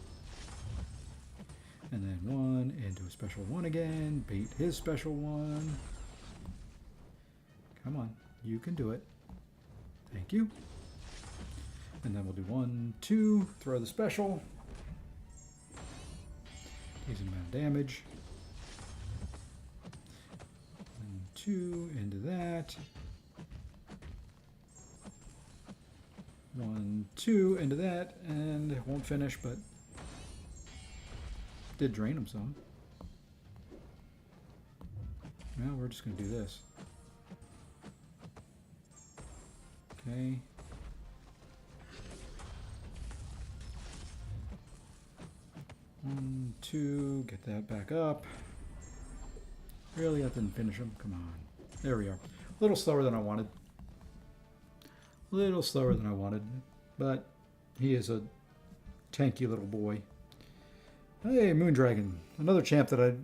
And then 1 into a special 1 again. Bait his special 1. Come on, you can do it. Thank you. And then we'll do 1, 2. Throw the special. Decent amount of damage. 1, 2 into that. 1, 2 into that, and it won't finish, but did drain him some. Well, we're just going to do this. Okay. One, 2, get that back up. Really, that didn't finish him. Come on. There we are. A little slower than I wanted. A little slower than I wanted, but he is a tanky little boy. Hey, Moondragon, another champ that I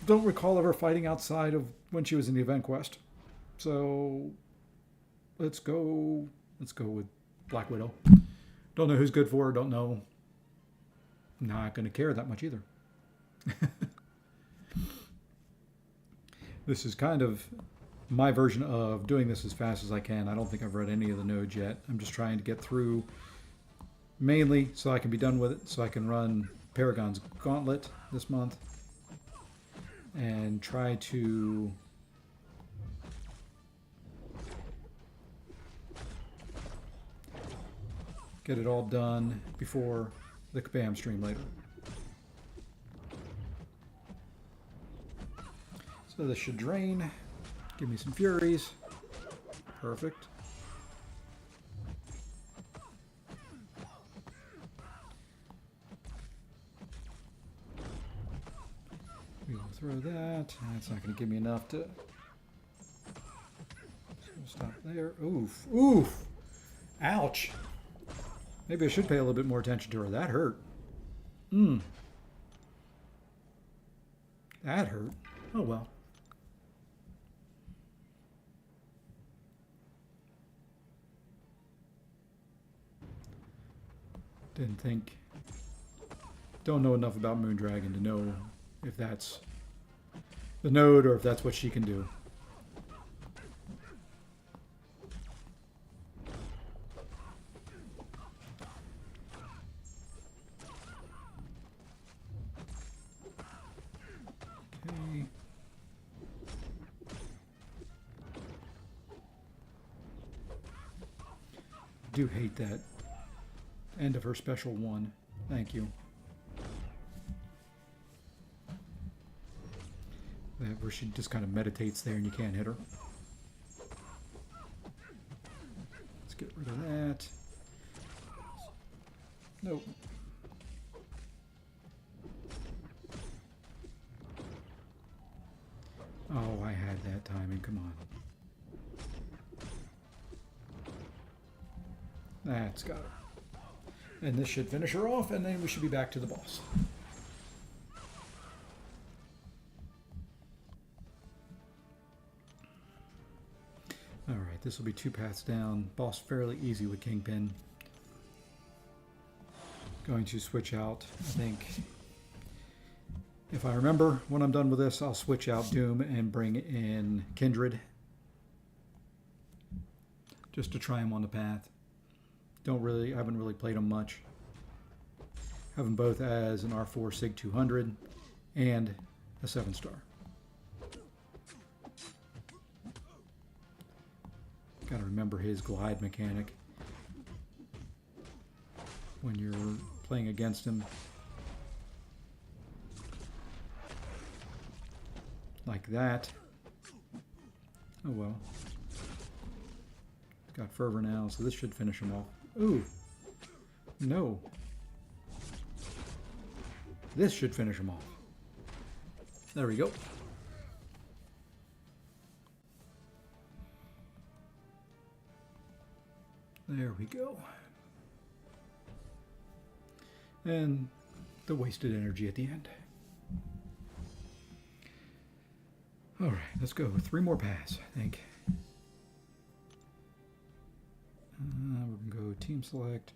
don't recall ever fighting outside of when she was in the event quest. So let's go with Black Widow. Don't know who's good for her, don't know. Not going to care that much either. This is kind of my version of doing this as fast as I can. I don't think I've read any of the nodes yet. I'm just trying to get through mainly so I can be done with it, so I can run Paragon's Gauntlet this month. and try to get it all done before the Kabam stream later. So this should drain, give me some furies. Perfect. We will throw that. That's not going to give me enough to... So we'll stop there. Oof. Oof! Ouch! Maybe I should pay a little bit more attention to her. That hurt. That hurt. Oh well. Didn't think... Don't know enough about Moondragon to know if that's the node or if that's what she can do. Okay. Do hate that end of her special one. Thank you. That where she just kind of meditates there and you can't hit her. Let's get rid of that. Nope. Oh, I had that timing. Come on. That's got her. And this should finish her off, and then we should be back to the boss. Alright, this will be 2 paths down. Boss fairly easy with Kingpin. Going to switch out, I think. If I remember when I'm done with this, I'll switch out Doom and bring in Kindred. Just to try him on the path. I haven't really played them much. Have them both as an R4 Sig 200 and a 7-star. Got to remember his glide mechanic when you're playing against him. Like that. Oh well. Got fervor now, so this should finish him off. Ooh. No. This should finish him off. There we go. There we go. And the wasted energy at the end. All right, let's go. 3 more paths, I think. We're going to go team select.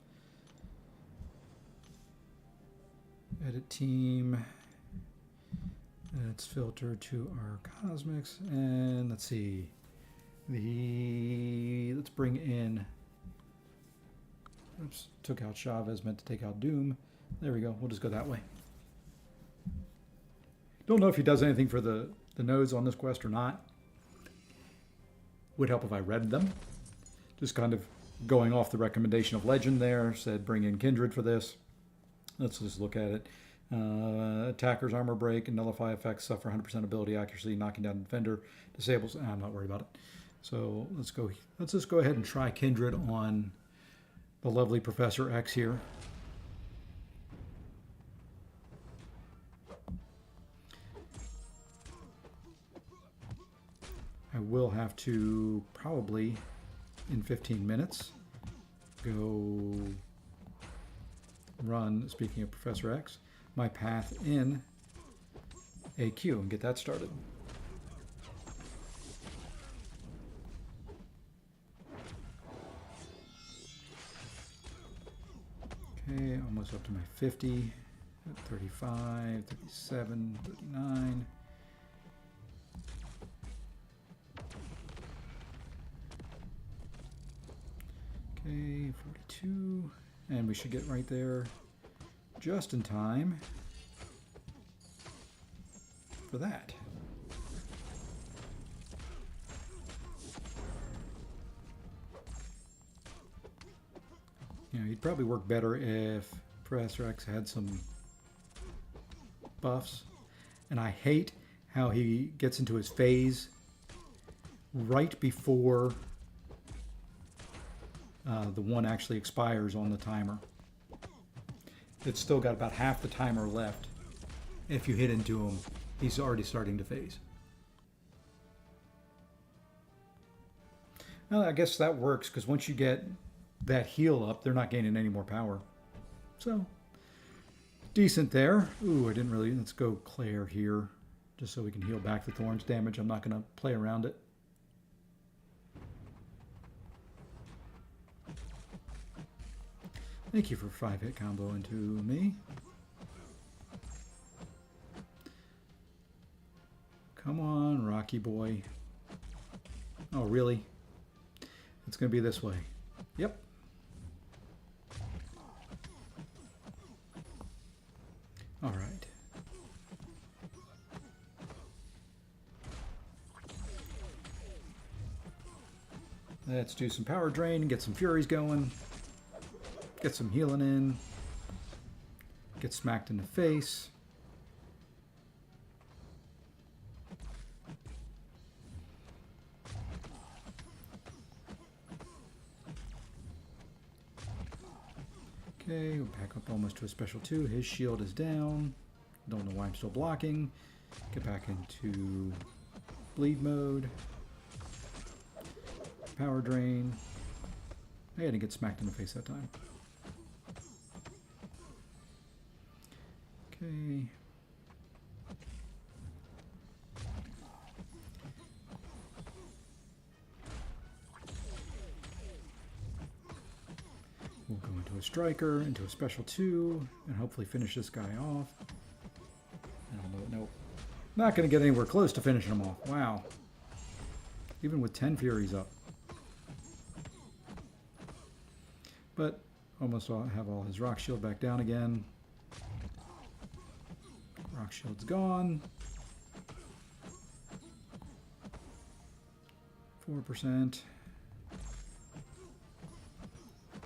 Edit team. Let's filter to our cosmics. And let's see. Let's bring in... Oops, took out Chavez, meant to take out Doom. There we go. We'll just go that way. Don't know if he does anything for the nodes on this quest or not. Would help if I read them. Just kind of going off the recommendation of Legend there. Said bring in Kindred for this. Let's just look at it. Attackers armor break and nullify effects suffer 100% ability accuracy, knocking down defender, disables. I'm not worried about it. So let's go. Let's just go ahead and try Kindred on the lovely Professor X here. I will have to probably in 15 minutes go run, speaking of Professor X, my path in AQ and get that started. Okay, almost up to my 50, 35, 37, 39. Okay, 42, and we should get right there just in time for that. You know, he'd probably work better if Professor X had some buffs. And I hate how he gets into his phase right before the one actually expires on the timer. It's still got about half the timer left. If you hit into him, he's already starting to phase. Well, I guess that works, because once you get that heal up, they're not gaining any more power. So, decent there. Ooh, I didn't really... Let's go Claire here, just so we can heal back the Thorns damage. I'm not going to play around it. Thank you for 5-hit combo into me. Come on, Rocky boy. Oh, really? It's going to be this way. Yep. All right. Let's do some power drain and get some furies going. Get some healing in. Get smacked in the face. Okay, we'll back up almost to a special 2. His shield is down. Don't know why I'm still blocking. Get back into bleed mode. Power drain. I didn't get smacked in the face that time. Okay. We'll go into a striker, into a special 2, and hopefully finish this guy off. I don't know. Nope. Not going to get anywhere close to finishing him off. Wow. Even with 10 Furies up. But almost have all his rock shield back down again. Rock shield's gone. 4%.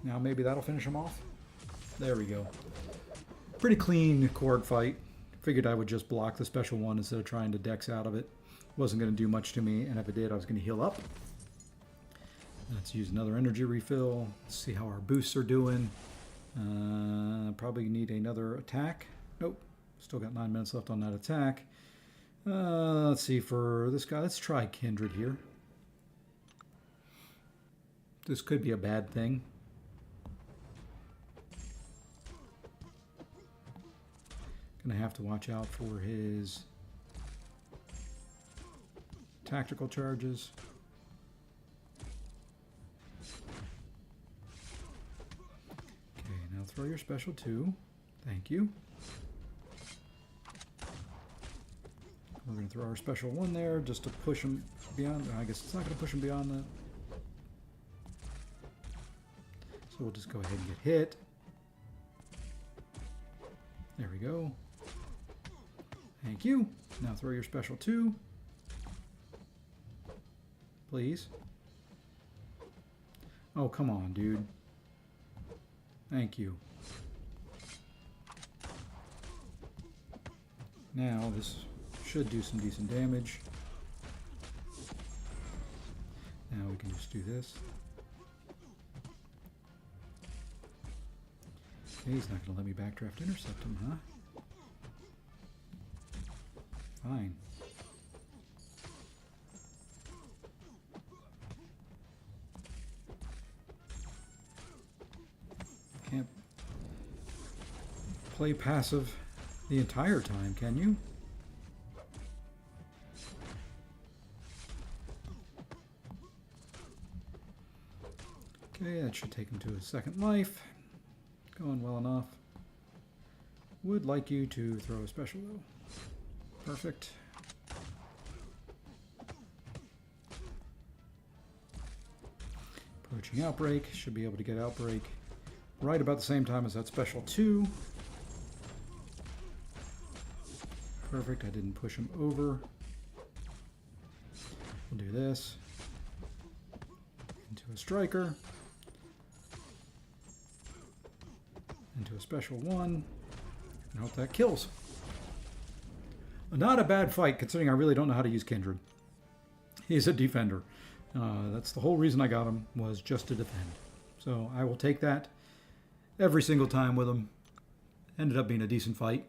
Now maybe that'll finish him off. There we go. Pretty clean Korg fight. Figured I would just block the special 1 instead of trying to dex out of it. Wasn't going to do much to me, and if it did, I was going to heal up. Let's use another energy refill. Let's see how our boosts are doing. Probably need another attack. Nope. Still got 9 minutes left on that attack. Let's see, for this guy, let's try Kindred here. This could be a bad thing. Gonna have to watch out for his tactical charges. Okay, now throw your special 2. Thank you. We're going to throw our special 1 there just to push him beyond. I guess it's not going to push him beyond that. So we'll just go ahead and get hit. There we go. Thank you. Now throw your special 2. Please. Oh, come on, dude. Thank you. Now this should do some decent damage. Now we can just do this. Okay, he's not going to let me backdraft intercept him, huh? Fine. Can't play passive the entire time, can you? Okay, that should take him to his second life. Going well enough. Would like you to throw a special though. Perfect. Approaching Outbreak. Should be able to get Outbreak right about the same time as that special 2. Perfect. I didn't push him over. We'll do this. Into a Striker. into a special 1, and hope that kills. Not a bad fight, considering I really don't know how to use Kindred. He's a defender. That's the whole reason I got him, was just to defend. So I will take that every single time with him. Ended up being a decent fight.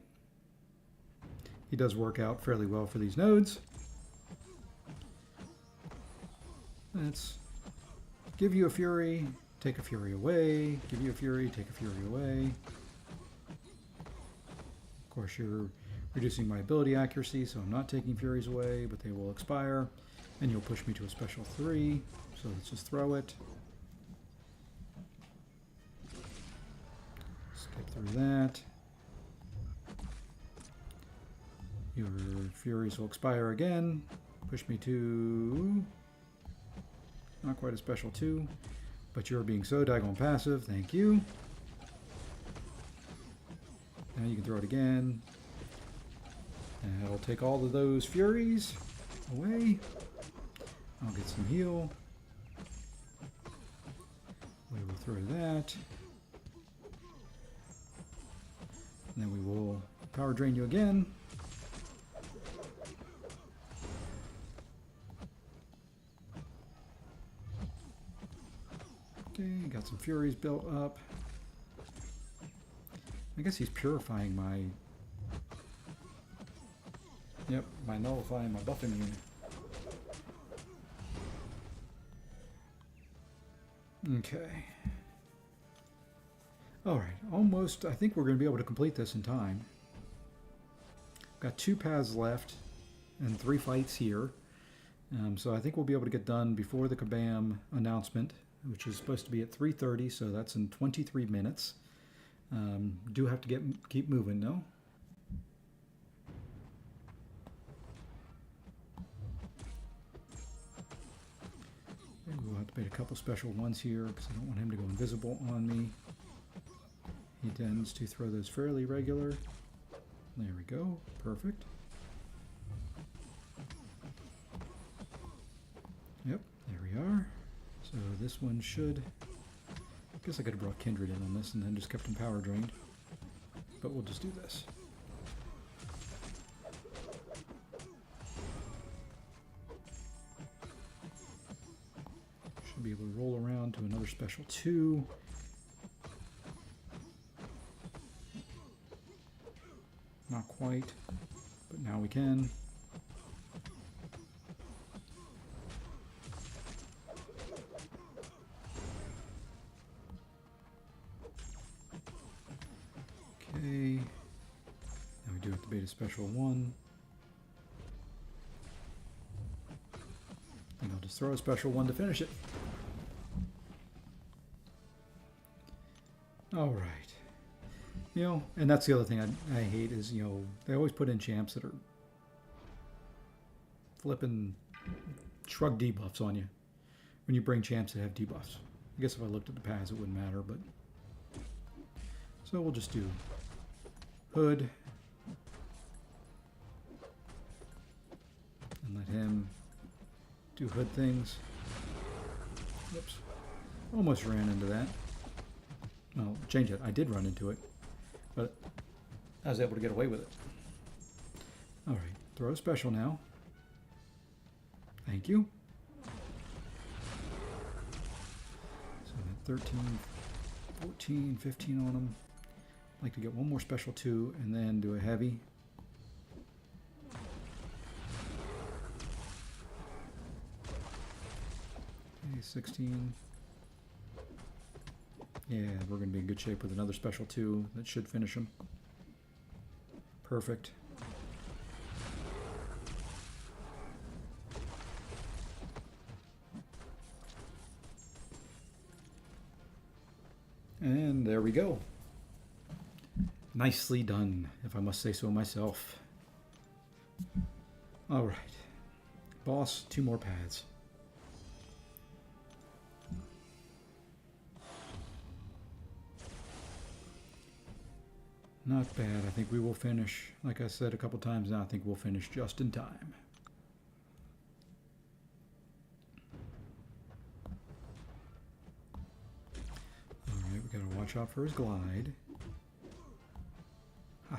He does work out fairly well for these nodes. Let's give you a fury, take a fury away, give you a fury, take a fury away. Of course, you're reducing my ability accuracy, so I'm not taking furies away, but they will expire. And you'll push me to a special 3, so let's just throw it. Skip through that. Your furies will expire again. Push me to... not quite a special 2, but you're being so daggone passive. Thank you. Now you can throw it again. And it'll take all of those furies away. I'll get some heal. We will throw that. And then we will power drain you again. Okay, got some furies built up. I guess he's purifying my... yep, by nullifying my buff immune. Okay. Alright, almost. I think we're going to be able to complete this in time. Got 2 paths left and 3 fights here. So I think we'll be able to get done before the Kabam announcement, which is supposed to be at 3:30, so that's in 23 minutes. Do have to keep moving, though. We'll have to make a couple special ones here because I don't want him to go invisible on me. He tends to throw those fairly regular. There we go. Perfect. Yep, there we are. So this one should... I guess I could have brought Kindred in on this and then just kept him power drained. But we'll just do this. Should be able to roll around to another special 2. Not quite, but now we can. Okay. Now we do have to bait a special 1. And I'll just throw a special 1 to finish it. All right. You know, and that's the other thing I hate is, you know, they always put in champs that are flipping shrug debuffs on you when you bring champs that have debuffs. I guess if I looked at the paths it wouldn't matter, but... so we'll just do Hood. And let him do Hood things. Whoops. Almost ran into that. Well, change it. I did run into it. But I was able to get away with it. Alright, throw a special now. Thank you. So that 13, 14, 15 on them. I'd like to get one more special 2 and then do a heavy. Okay, 16. Yeah, we're going to be in good shape with another special 2 that should finish him. Perfect. And there we go. Nicely done, if I must say so myself. All right. Boss, 2 more paths. Not bad. I think we will finish, like I said a couple times now, I think we'll finish just in time. Alright, we gotta watch out for his glide.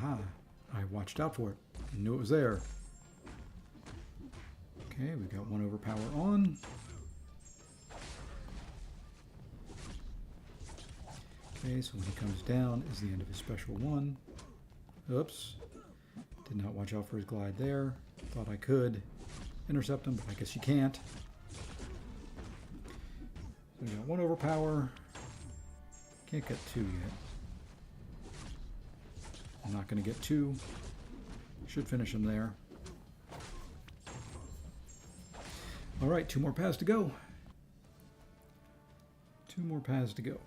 Aha. I watched out for it. I knew it was there. Okay, we've got one overpower on. Okay, so when he comes down is the end of his special one. Oops. Did not watch out for his glide there. Thought I could intercept him, but I guess you can't. So we got one overpower. Can't get two yet. I'm not going to get two. Should finish him there. All right, 2 more paths to go. 2 more paths to go.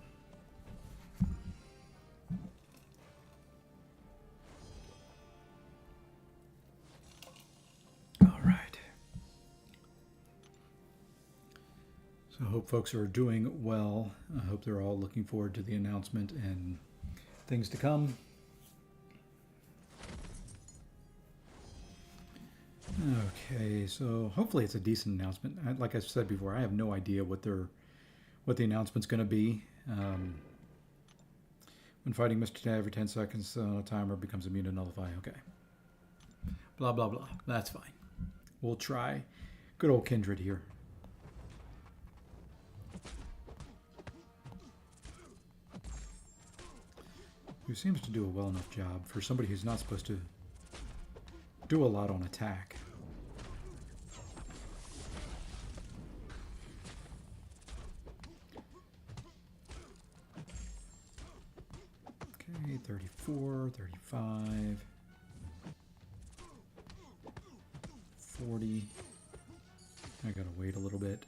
All right. So I hope folks are doing well. I hope they're all looking forward to the announcement and things to come. Okay, so hopefully it's a decent announcement. Like I said before, I have no idea what the announcement's going to be. When fighting Mr. T every 10 seconds, a timer becomes immune to nullify. Okay. Blah, blah, blah. That's fine. We'll try. Good old Kindred here. Who seems to do a well enough job for somebody who's not supposed to do a lot on attack. Okay, 34, 35, 40. I gotta wait a little bit.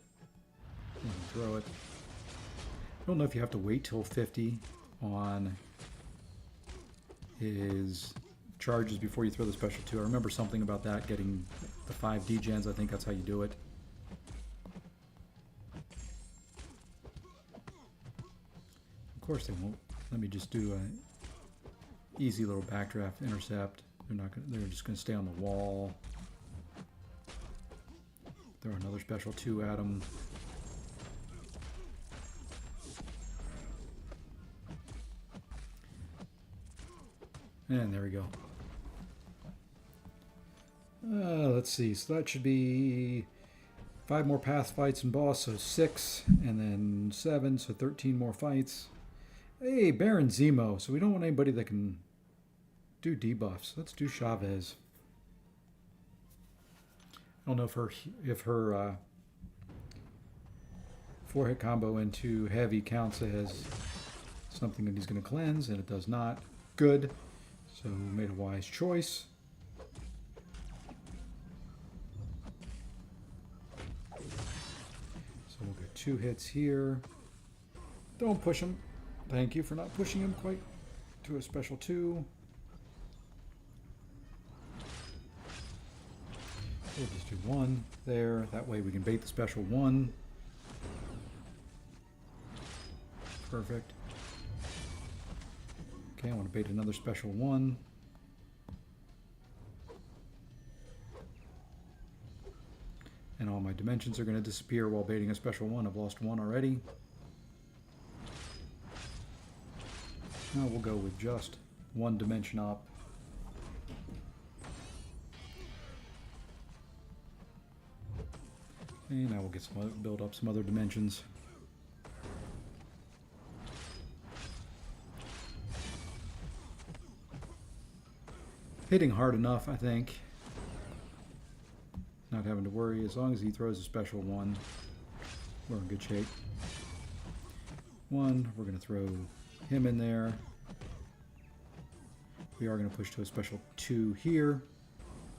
Throw it. I don't know if you have to wait till 50 on his charges before you throw the special 2. I remember something about that, getting the 5 degens. I think that's how you do it. Of course they won't. Let me just do a easy little backdraft intercept. They're just gonna stay on the wall. Throw another special 2 at them. And there we go. Let's see. So that should be 5 more path fights and boss, so 6, and then 7, so 13 more fights. Hey, Baron Zemo. So we don't want anybody that can do debuffs. Let's do Chavez. I don't know if her 4-hit combo into heavy counts as something that he's going to cleanse, and it does not. Good. So made a wise choice. So we'll get 2 hits here. Don't push him. Thank you for not pushing him quite to a special 2. We'll just do 1 there. That way we can bait the special 1. Perfect. Okay, I want to bait another special 1. And all my dimensions are going to disappear while baiting a special 1. I've lost 1 already. Now we'll go with just 1 dimension up. And now we'll get build up some other dimensions. Hitting hard enough, I think. Not having to worry. As long as he throws a special 1, we're in good shape. 1, we're going to throw him in there. We are going to push to a special 2 here.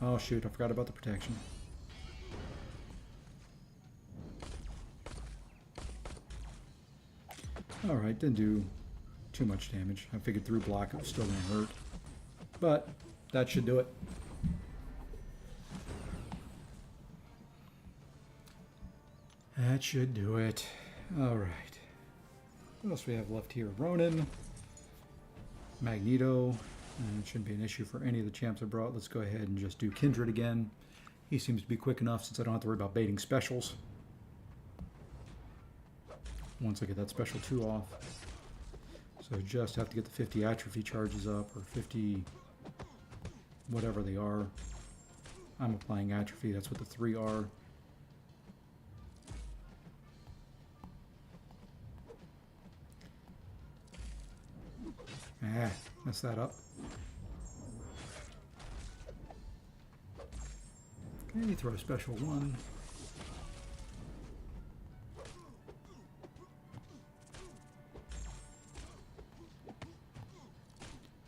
Oh shoot, I forgot about the protection. Alright, didn't do too much damage. I figured through block it was still going to hurt. But that should do it. That should do it. Alright. What else do we have left here? Ronin. Magneto. It shouldn't be an issue for any of the champs I brought. Let's go ahead and just do Kindred again. He seems to be quick enough since I don't have to worry about baiting specials. Once I get that special 2 off. So just have to get the 50 atrophy charges up, or 50 whatever they are. I'm applying atrophy. That's what the 3 are. Ah, messed that up. Okay, throw a special 1.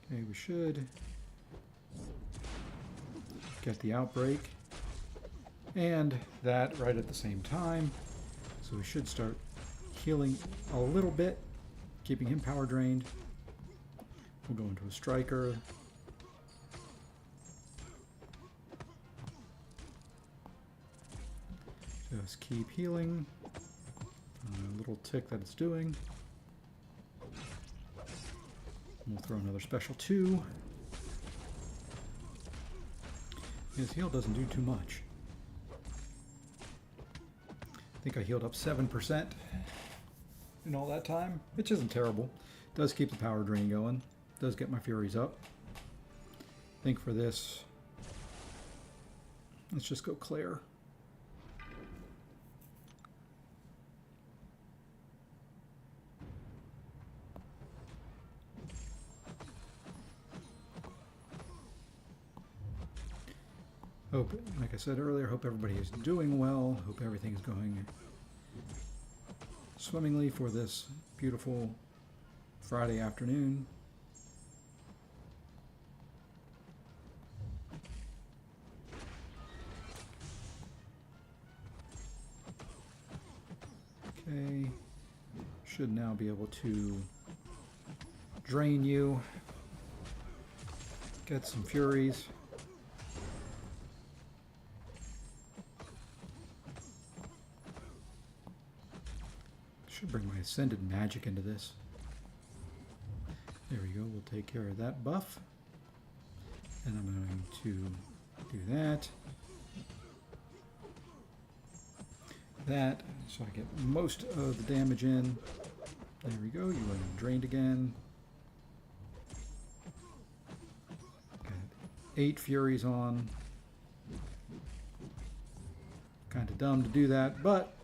Okay, we should get the outbreak and that right at the same time. So we should start healing a little bit, keeping him power drained. We'll go into a striker. Just keep healing. A little tick that it's doing. We'll throw another special 2. His heal doesn't do too much. I think I healed up 7% in all that time, which isn't terrible. Does keep the power drain going. Does get my furies up. I think for this, let's just go Claire. Hope, like I said earlier, hope everybody is doing well. Hope everything is going swimmingly for this beautiful Friday afternoon. Okay, should now be able to drain you, get some furies. Should bring my Ascended Magic into this. There we go, we'll take care of that buff. And I'm going to do that. That, so I get most of the damage in. There we go, you are drained again. Got 8 Furies on. Kind of dumb to do that, but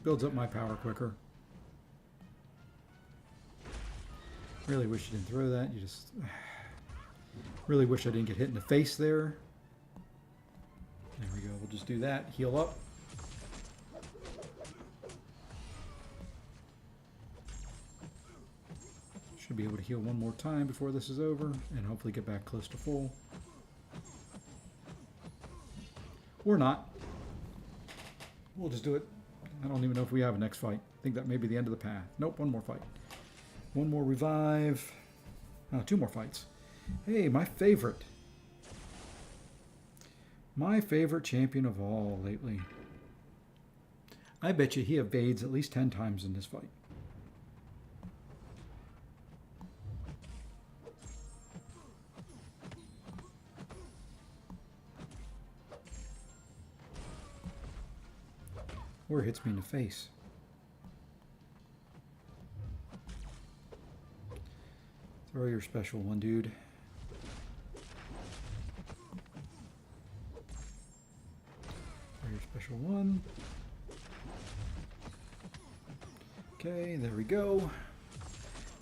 builds up my power quicker. Really wish you didn't throw that. You just really wish I didn't get hit in the face there. There we go. We'll just do that. Heal up. Should be able to heal one more time before this is over and hopefully get back close to full. Or not. We'll just do it. I don't even know if we have a next fight. I think that may be the end of the path. Nope, one more fight. One more revive. Oh, 2 more fights. Hey, my favorite. My favorite champion of all lately. I bet you he evades at least 10 times in this fight. Or hits me in the face. Throw your special 1, dude. Throw your special 1. Okay, there we go.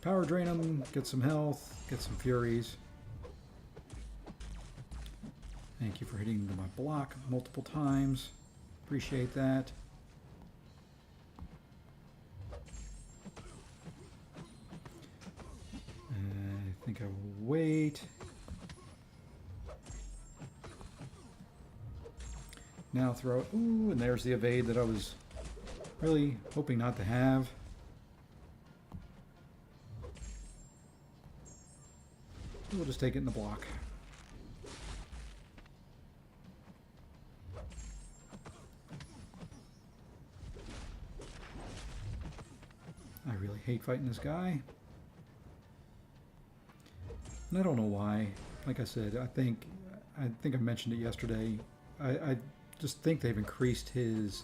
Power drain him, get some health, get some furies. Thank you for hitting into my block multiple times. Appreciate that. I think I will wait. Now throw it. Ooh, and there's the evade that I was really hoping not to have. We'll just take it in the block. I really hate fighting this guy. And I don't know why. Like I said, I think I mentioned it yesterday. I just think they've increased his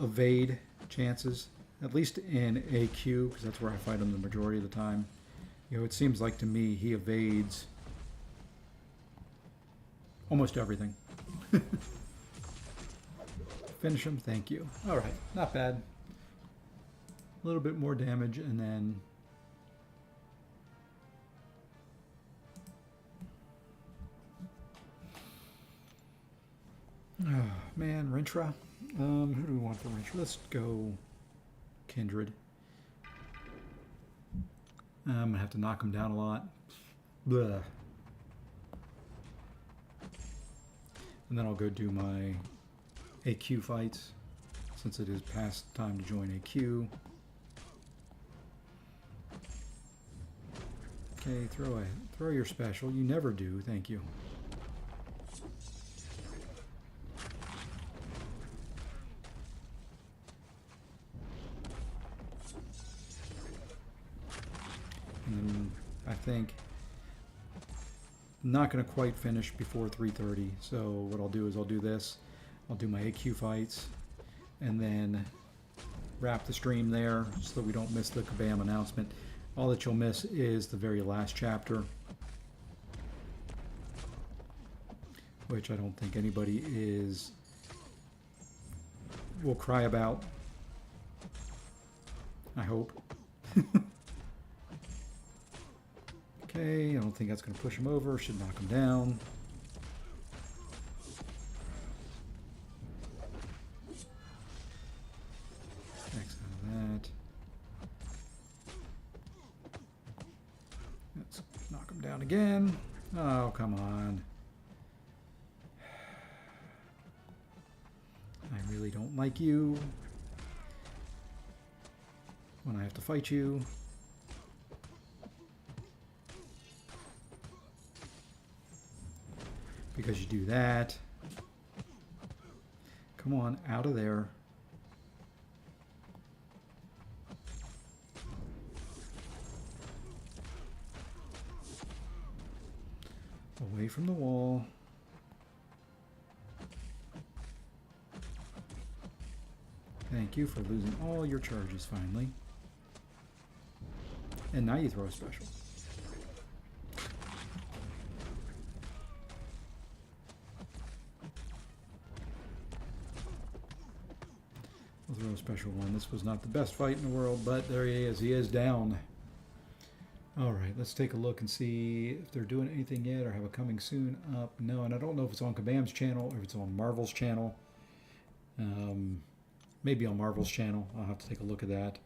evade chances, at least in AQ, because that's where I fight him the majority of the time. You know, it seems like to me he evades almost everything. Finish him, thank you. All right, not bad. A little bit more damage, and then oh, man, Rintra. Who do we want for Rintra? Let's go Kindred. I'm gonna have to knock him down a lot. Blah. And then I'll go do my AQ fights, since it is past time to join AQ. Okay, throw your special. You never do, thank you. And then I think I'm not going to quite finish before 3:30. So what I'll do is I'll do this. I'll do my AQ fights, and then wrap the stream there so that we don't miss the Kabam announcement. All that you'll miss is the very last chapter, which I don't think anybody will cry about. I hope. Okay, I don't think that's going to push him over. Should knock him down. X out of that. Let's knock him down again. Oh, come on. I really don't like you when I have to fight you. Because you do that. Come on, out of there. Away from the wall. Thank you for losing all your charges finally. And now you throw a special. I'll throw a special one. This was not the best fight in the world, but there he is. He is down. All right, let's take a look and see if they're doing anything yet or have a coming soon up. No, and I don't know if it's on Kabam's channel or if it's on Marvel's channel. Maybe on Marvel's channel. I'll have to take a look at that.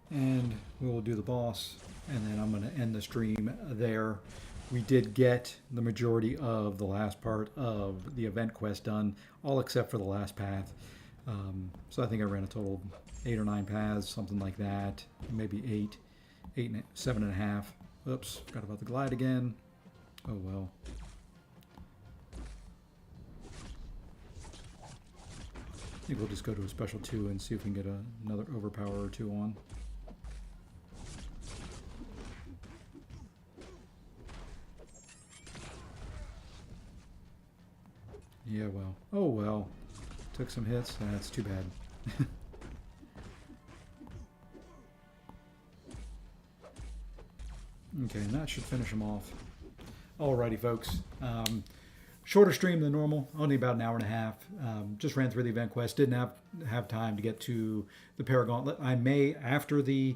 And we will do the boss, and then I'm going to end the stream there. We did get the majority of the last part of the event quest done, all except for the last path. So I think I ran a total of 8 or 9 paths, something like that. Maybe 7.5. Oops, forgot about the glide again. Oh well. I think we'll just go to a special 2 and see if we can get another overpower or 2 on. Yeah, well. Oh, well. Took some hits. That's too bad. Okay, and that should finish him off. Alrighty, folks. Shorter stream than normal. Only about an hour and a half. Just ran through the event quest. Didn't have time to get to the paragon. I may, after the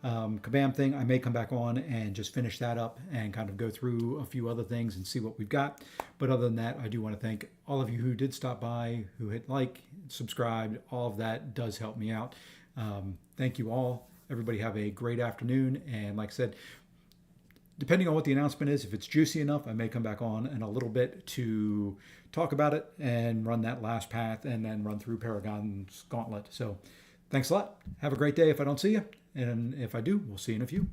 Kabam thing, I may come back on and just finish that up and kind of go through a few other things and see what we've got. But other than that, I do want to thank all of you who did stop by, who hit like, subscribed. All of that does help me out. Thank you all. Everybody have a great afternoon. And like I said, depending on what the announcement is, if it's juicy enough, I may come back on in a little bit to talk about it and run that last path and then run through Paragon's gauntlet. So thanks a lot. Have a great day if I don't see you. And if I do, we'll see you in a few.